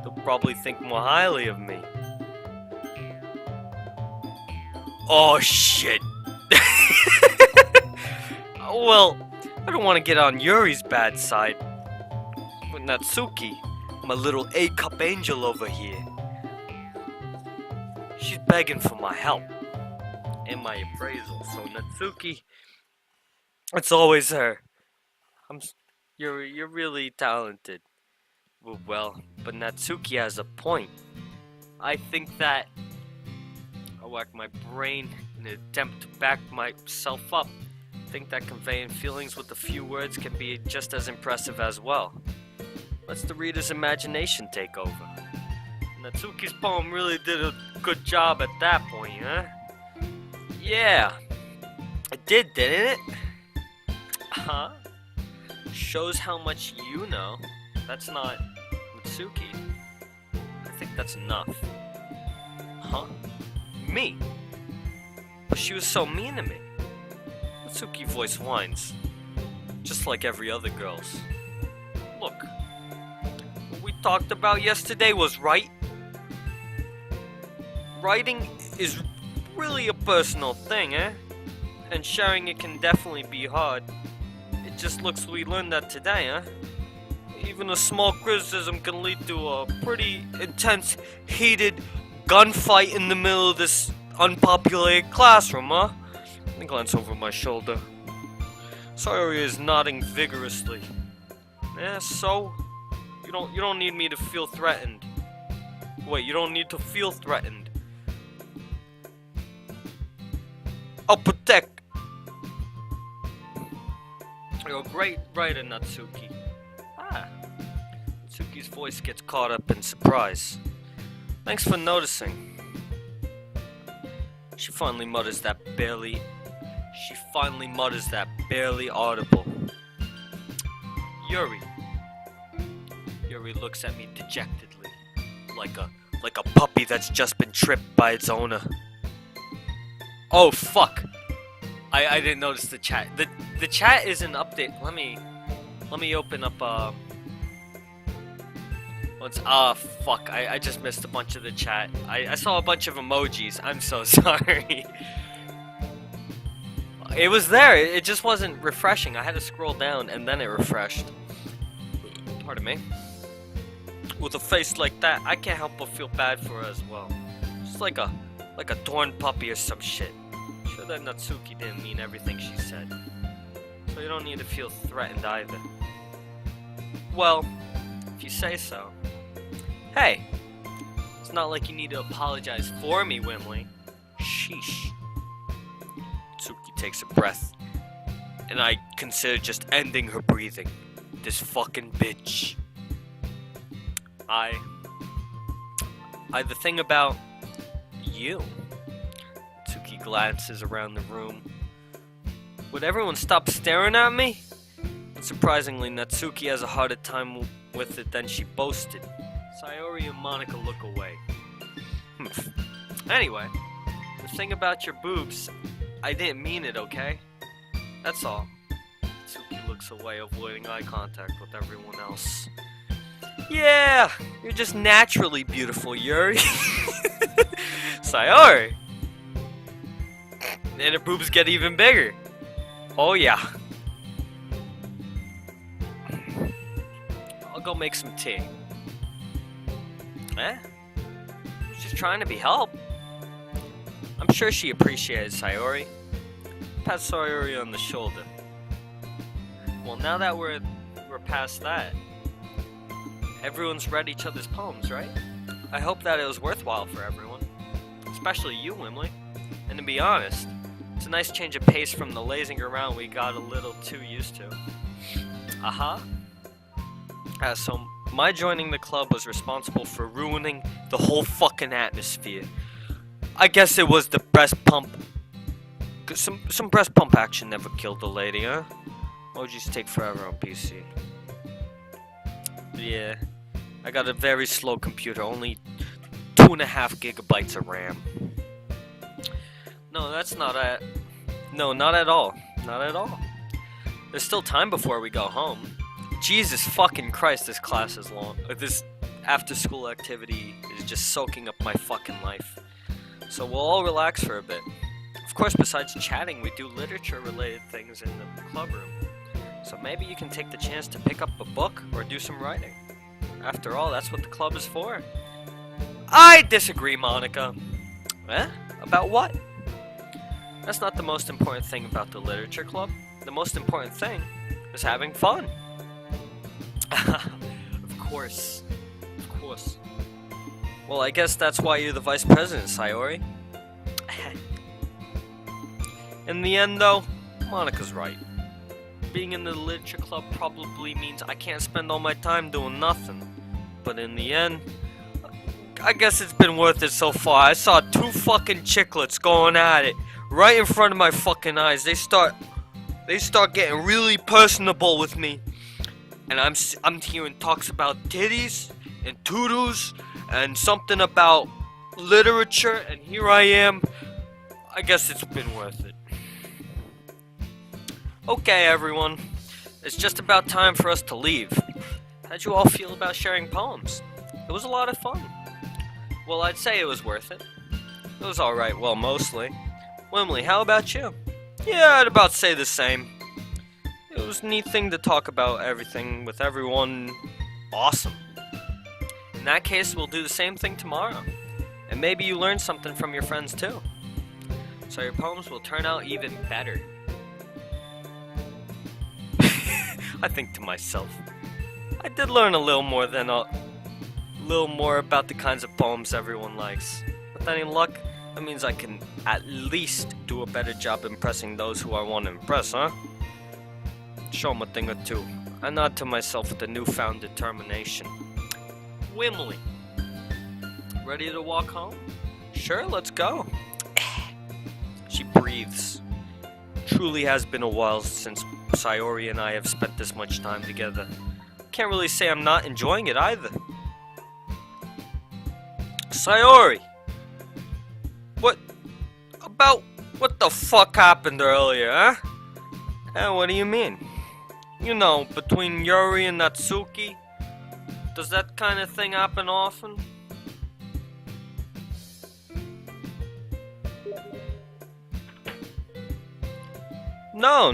they'll probably think more highly of me. Oh shit. Well, I don't want to get on Yuri's bad side. But Natsuki, my little A-cup angel over here, she's begging for my help and my appraisal. So Natsuki, it's always her. You're really talented. Well, but Natsuki has a point. I think that I whack my brain in an attempt to back myself up. I think that conveying feelings with a few words can be just as impressive as well. Lets the reader's imagination take over. Natsuki's poem really did a good job at that point, huh? Yeah, it did, didn't it? Huh? Shows how much you know. That's not Natsuki. I think that's enough. Huh? Me? But she was so mean to me. Natsuki voice whines. Just like every other girl's. Look. What we talked about yesterday was right. Writing is really a personal thing, eh? And sharing it can definitely be hard. It just looks we learned that today, huh? Even a small criticism can lead to a pretty intense, heated gunfight in the middle of this unpopulated classroom, huh? I glance over my shoulder. Sayori is nodding vigorously. Yeah, so? You don't need me to feel threatened. Wait, you don't need to feel threatened. I'll protect. You're a great writer, Natsuki. Ah. Natsuki's voice gets caught up in surprise. Thanks for noticing. She finally mutters that barely audible. Yuri. Yuri looks at me dejectedly, like a puppy that's just been tripped by its owner. Oh fuck! I didn't notice the chat. The chat is an update. Let me open up fuck, I just missed a bunch of the chat. I saw a bunch of emojis. I'm so sorry. It was there, it just wasn't refreshing. I had to scroll down and then it refreshed. Pardon me. With a face like that, I can't help but feel bad for her as well. Just like a torn puppy or some shit. Sure that Natsuki didn't mean everything she said. So you don't need to feel threatened either. Well, if you say so. Hey, it's not like you need to apologize for me, Wimley. Sheesh. Natsuki takes a breath, and I consider just ending her breathing. This fucking bitch. The thing about you. Natsuki glances around the room. Would everyone stop staring at me? Surprisingly, Natsuki has a harder time with it than she boasted. Sayori and Monica look away. Anyway, the thing about your boobs, I didn't mean it, okay? That's all. Natsuki looks away, avoiding eye contact with everyone else. Yeah, you're just naturally beautiful, Yuri. Sayori. And her boobs get even bigger. Oh yeah. I'll go make some tea. Eh? I was just trying to be help. I'm sure she appreciated Sayori. Pat Sayori on the shoulder. Well, now that we're past that, everyone's read each other's poems, right? I hope that it was worthwhile for everyone. Especially you, Wimley. And to be honest, it's a nice change of pace from the lazing around we got a little too used to. So my joining the club was responsible for ruining the whole fucking atmosphere. I guess it was the breast pump. Cause some breast pump action never killed the lady, huh? Emojis take forever on PC. Yeah, I got a very slow computer, only 2.5 gigabytes of RAM. No, that's not it. No, not at all. Not at all. There's still time before we go home. Jesus fucking Christ, this class is long. This after-school activity is just soaking up my fucking life. So we'll all relax for a bit. Of course, besides chatting, we do literature-related things in the club room. So maybe you can take the chance to pick up a book or do some writing. After all, that's what the club is for. I disagree, Monica. Eh? About what? That's not the most important thing about the literature club. The most important thing is having fun. Of course. Of course. Well, I guess that's why you're the vice president, Sayori. In the end, though, Monika's right. Being in the literature club probably means I can't spend all my time doing nothing. But in the end, I guess it's been worth it so far. I saw 2 fucking chicklets going at it right in front of my fucking eyes. They start getting really personable with me. And I'm hearing talks about titties and toodles and something about literature, and here I am. I guess it's been worth it. Okay, everyone. It's just about time for us to leave. How'd you all feel about sharing poems? It was a lot of fun. Well, I'd say it was worth it. It was alright, well, mostly. Wimley, how about you? Yeah, I'd about say the same. It was a neat thing to talk about everything with everyone. Awesome. In that case, we'll do the same thing tomorrow. And maybe you learned something from your friends too. So your poems will turn out even better. I think to myself, I did learn a little more about the kinds of poems everyone likes. With any luck, that means I can at least do a better job impressing those who I want to impress, huh? Show them a thing or two. I nod to myself with a newfound determination. Wimley, ready to walk home? Sure, let's go. She breathes. Truly has been a while since Sayori and I have spent this much time together. Can't really say I'm not enjoying it either. Sayori! What the fuck happened earlier, huh? What do you mean? You know, between Yuri and Natsuki? Does that kind of thing happen often? No.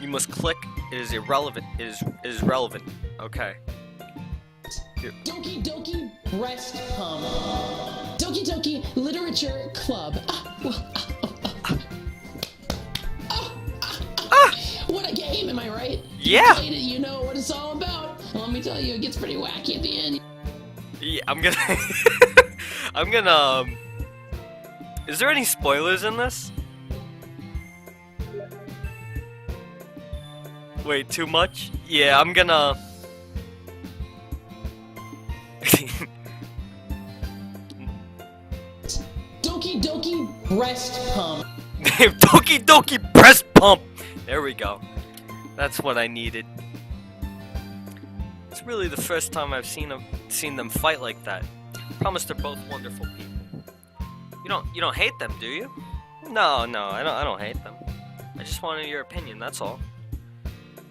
You must click. It is irrelevant. It is relevant. Okay. Here. Doki Doki breast pump. Doki Doki literature club. What a game, am I right? Yeah. You played it, you know what it's all about. Well, let me tell you, it gets pretty wacky at the end. Yeah, I'm gonna. Is there any spoilers in this? Wait, too much? Yeah, I'm gonna. Doki Doki breast pump. Doki Doki breast pump! There we go. That's what I needed. It's really the first time I've seen them fight like that. Promise they're both wonderful people. You don't hate them, do you? No, I don't hate them. I just wanted your opinion, that's all.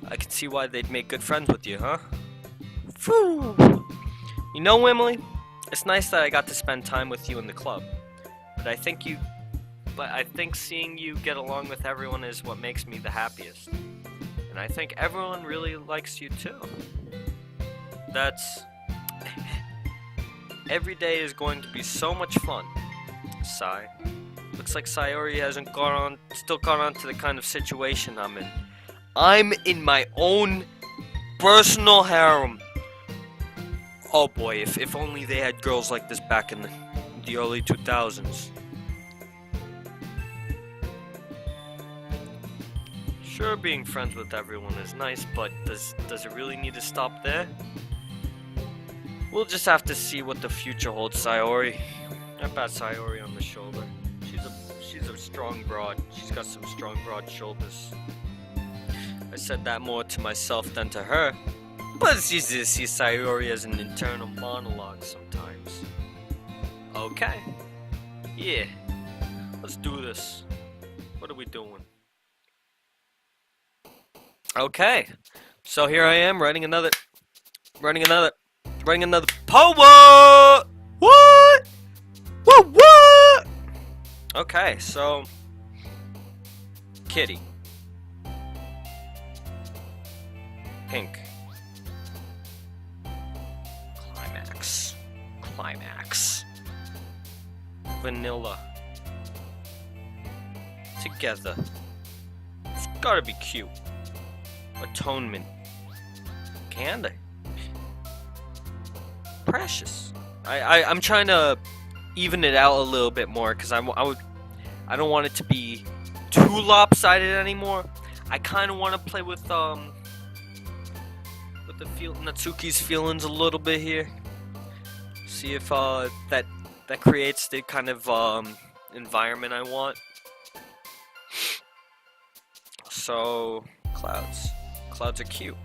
I can see why they'd make good friends with you, huh? Phew. You know, Wimley, it's nice that I got to spend time with you in the club. But I think seeing you get along with everyone is what makes me the happiest. And I think everyone really likes you too. Every day is going to be so much fun. Sigh. Looks like Sayori hasn't still gone on to the kind of situation I'm in. I'm in my own personal harem. Oh boy, if only they had girls like this back in the early 2000s. Sure, being friends with everyone is nice, but does it really need to stop there? We'll just have to see what the future holds, Sayori. I pat Sayori on the shoulder. She's a strong broad. She's got some strong broad shoulders. I said that more to myself than to her, but it's easy to see Sayori as an internal monologue sometimes. Okay. Yeah. Let's do this. What are we doing? Okay. So here I am writing another poem! What? What? Okay, so kitty. Pink. Climax. Vanilla. Together. It's gotta be cute. Atonement. Candy. Precious. I'm trying to even it out a little bit more because I don't want it to be too lopsided anymore. I kind of want to play with the Natsuki's feelings a little bit here. See if that creates the kind of environment I want. So clouds are cute.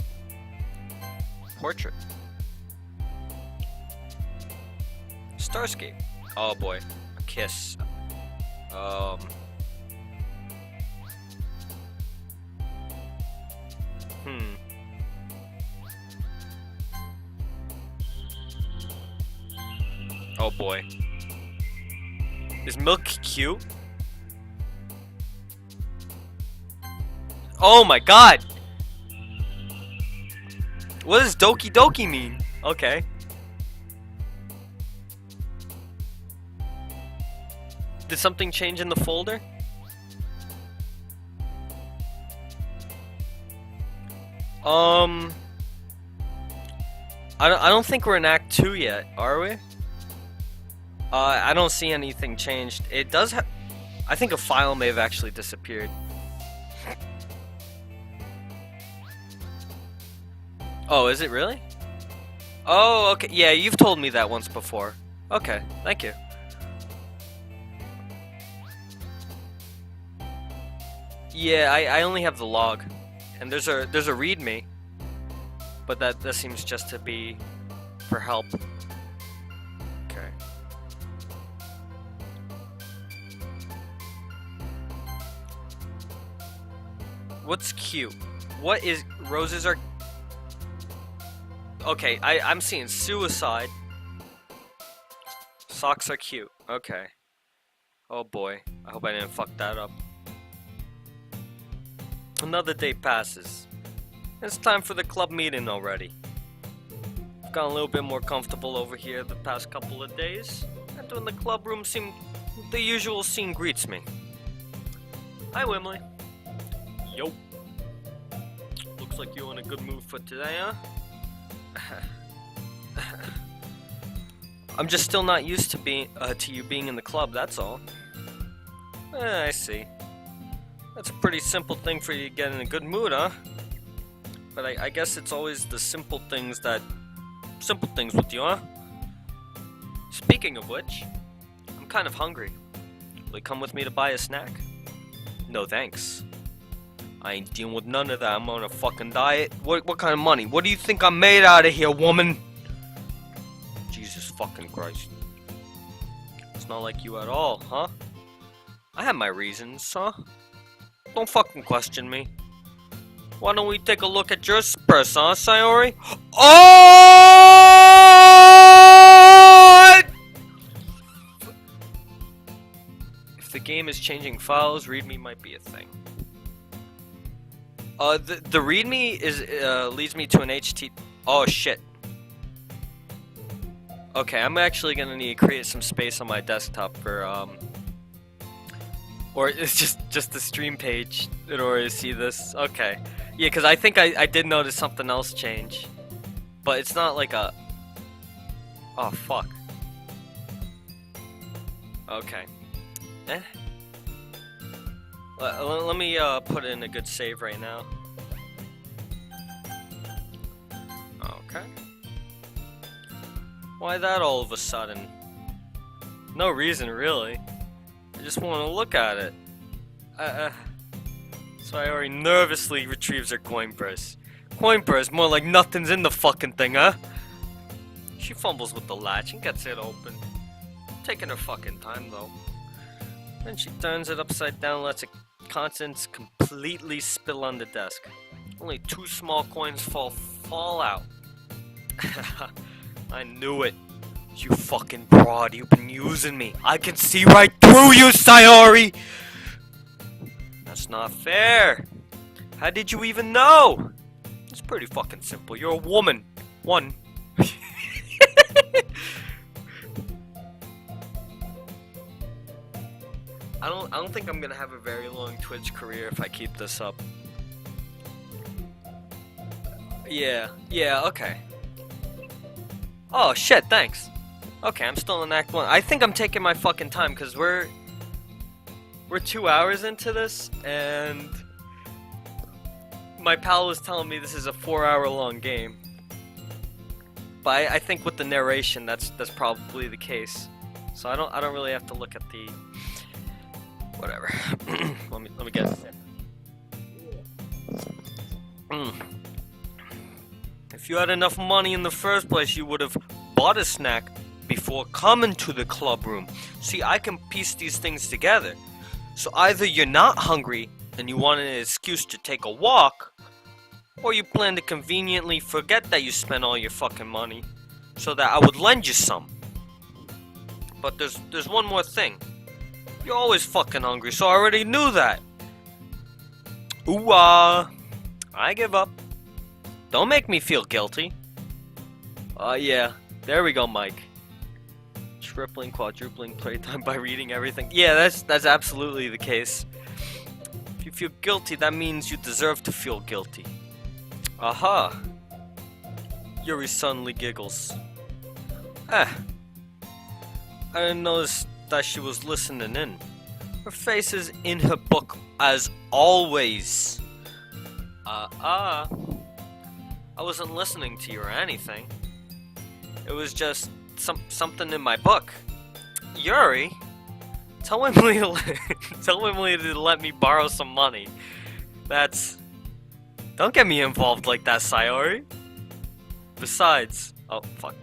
Portrait. Starscape. Oh boy, a kiss. Oh boy. Is Milk cute? Oh my god! What does Doki Doki mean? Okay. Did something change in the folder? I don't think we're in Act 2 yet, are we? I don't see anything changed. It does have... I think a file may have actually disappeared. Oh, is it really? Oh, okay. Yeah, you've told me that once before. Okay, thank you. Yeah, I only have the log. And there's a readme. But that seems just to be for help. Okay. What's cute? What is... Roses are... Okay, I'm seeing suicide. Socks are cute. Okay. Oh boy. I hope I didn't fuck that up. Another day passes. It's time for the club meeting already. I've gotten a little bit more comfortable over here the past couple of days. Entering the club room, the usual scene greets me. Hi, Wimley. Yo. Looks like you're in a good mood for today, huh? I'm just still not used to you being in the club, that's all. I see. That's a pretty simple thing for you to get in a good mood, huh? But I guess it's always the simple things with you, huh? Speaking of which, I'm kind of hungry. Will you come with me to buy a snack? No thanks. I ain't dealing with none of that. I'm on a fucking diet. What kind of money? What do you think I'm made out of here, woman? Jesus fucking Christ. It's not like you at all, huh? I have my reasons, huh? Don't fucking question me. Why don't we take a look at your purse, huh, Sayori? Oh! If the game is changing files, readme might be a thing. The readme is leads me to an HT. Oh shit. Okay, I'm actually gonna need to create some space on my desktop for or it's just the stream page in order to see this. Okay. Yeah, because I think I did notice something else change. But it's not like a... Oh, fuck. Okay. Let me put in a good save right now. Okay. Why that all of a sudden? No reason, really. I just want to look at it. So I already nervously retrieves her coin purse. Coin purse, more like nothing's in the fucking thing, huh? She fumbles with the latch and gets it open. Taking her fucking time, though. Then she turns it upside down and lets its contents completely spill on the desk. Only 2 small coins fall out. I knew it. You fucking broad, you've been using me. I can see right through you, Sayori! That's not fair. How did you even know? It's pretty fucking simple. You're a woman. One. I don't think I'm gonna have a very long Twitch career if I keep this up. Yeah, okay. Oh shit, thanks. Okay, I'm still in Act 1. I think I'm taking my fucking time, because we're 2 hours into this, and my pal was telling me this is a 4-hour long game. But I think with the narration, that's probably the case. So I don't really have to look at the whatever. let me get it. If you had enough money in the first place, you would have bought a snack before coming to the club room. See, I can piece these things together. So either you're not hungry and you want an excuse to take a walk, or you plan to conveniently forget that you spent all your fucking money so that I would lend you some. But there's one more thing. You're always fucking hungry, so I already knew that. Ooh-ah. I give up. Don't make me feel guilty. Yeah. There we go, Mike. Tripling, quadrupling playtime by reading everything. Yeah, that's absolutely the case. If you feel guilty, that means you deserve to feel guilty. Aha. Yuri suddenly giggles. I didn't notice that she was listening in. Her face is in her book as always. I wasn't listening to you or anything. It was just something in my book. Yuri, tell Emily to let me borrow some money. Don't get me involved like that, Sayori. Besides, oh fuck.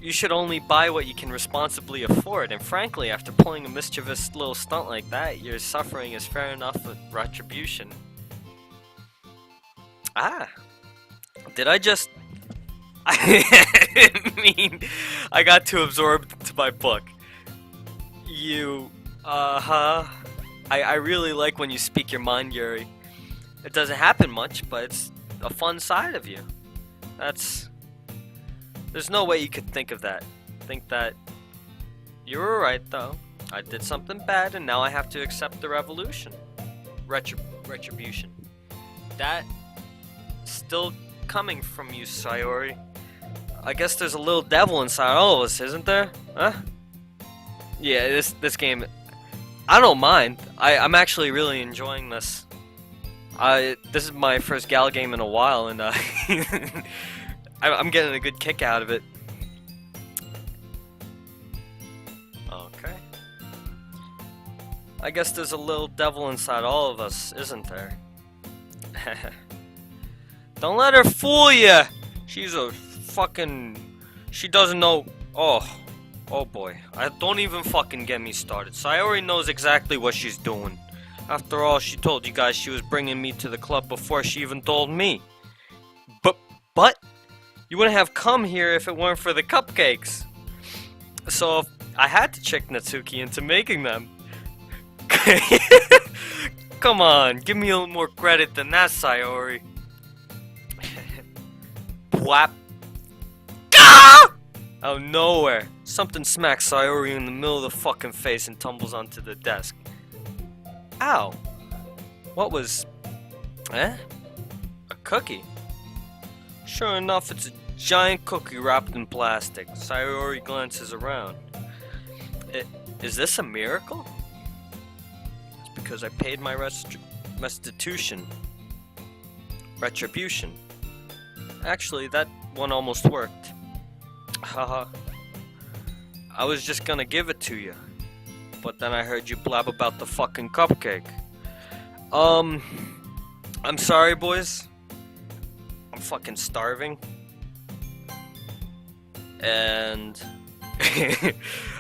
You should only buy what you can responsibly afford, and frankly, after pulling a mischievous little stunt like that, your suffering is fair enough with retribution. Did I just... I mean, I got too absorbed to my book. I really like when you speak your mind, Yuri. It doesn't happen much, but it's a fun side of you. There's no way you could think of that. Think that you were right, though. I did something bad, and now I have to accept the revolution. Retribution. That still coming from you, Sayori. I guess there's a little devil inside all of us, isn't there? Huh? Yeah, this game, I don't mind. I'm actually really enjoying this. This is my first Gal game in a while, and I'm getting a good kick out of it. Okay. I guess there's a little devil inside all of us, isn't there? Don't let her fool you! She's a fucking... She doesn't know... Oh boy. Don't even fucking get me started. Sayori knows exactly what she's doing. After all, she told you guys she was bringing me to the club before she even told me. But... You wouldn't have come here if it weren't for the cupcakes. So, I had to trick Natsuki into making them. Come on, give me a little more credit than that, Sayori. Whap. Out of nowhere, something smacks Sayori in the middle of the fucking face and tumbles onto the desk. Ow. What was... A cookie? Sure enough, it's a giant cookie wrapped in plastic. Sayori glances around. Is this a miracle? It's because I paid my restitution. Retribution. Actually, that one almost worked. Haha. I was just gonna give it to you. But then I heard you blab about the fucking cupcake. I'm sorry, boys. I'm fucking starving. And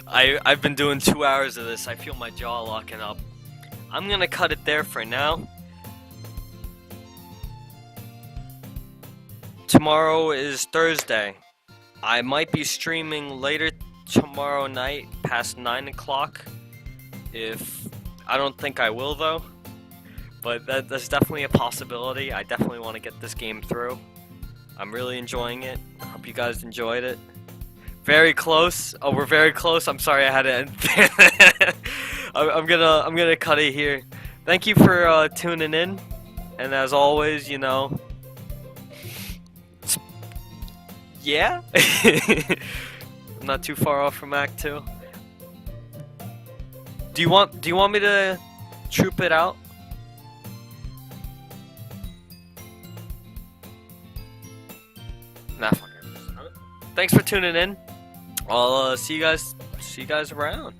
I've been doing 2 hours of this. I feel my jaw locking up. I'm gonna cut it there for now. Tomorrow is Thursday. I might be streaming later tomorrow night past 9 o'clock. I don't think I will though. But that's definitely a possibility. I definitely want to get this game through. I'm really enjoying it. I hope you guys enjoyed it. Very close. Oh, we're very close. I'm sorry I had to end. I'm gonna cut it here. Thank you for tuning in. And as always, you know, Yeah. I'm not too far off from Act 2. Do you want me to troop it out? Nah, fuck it. Thanks for tuning in. I'll see you guys around.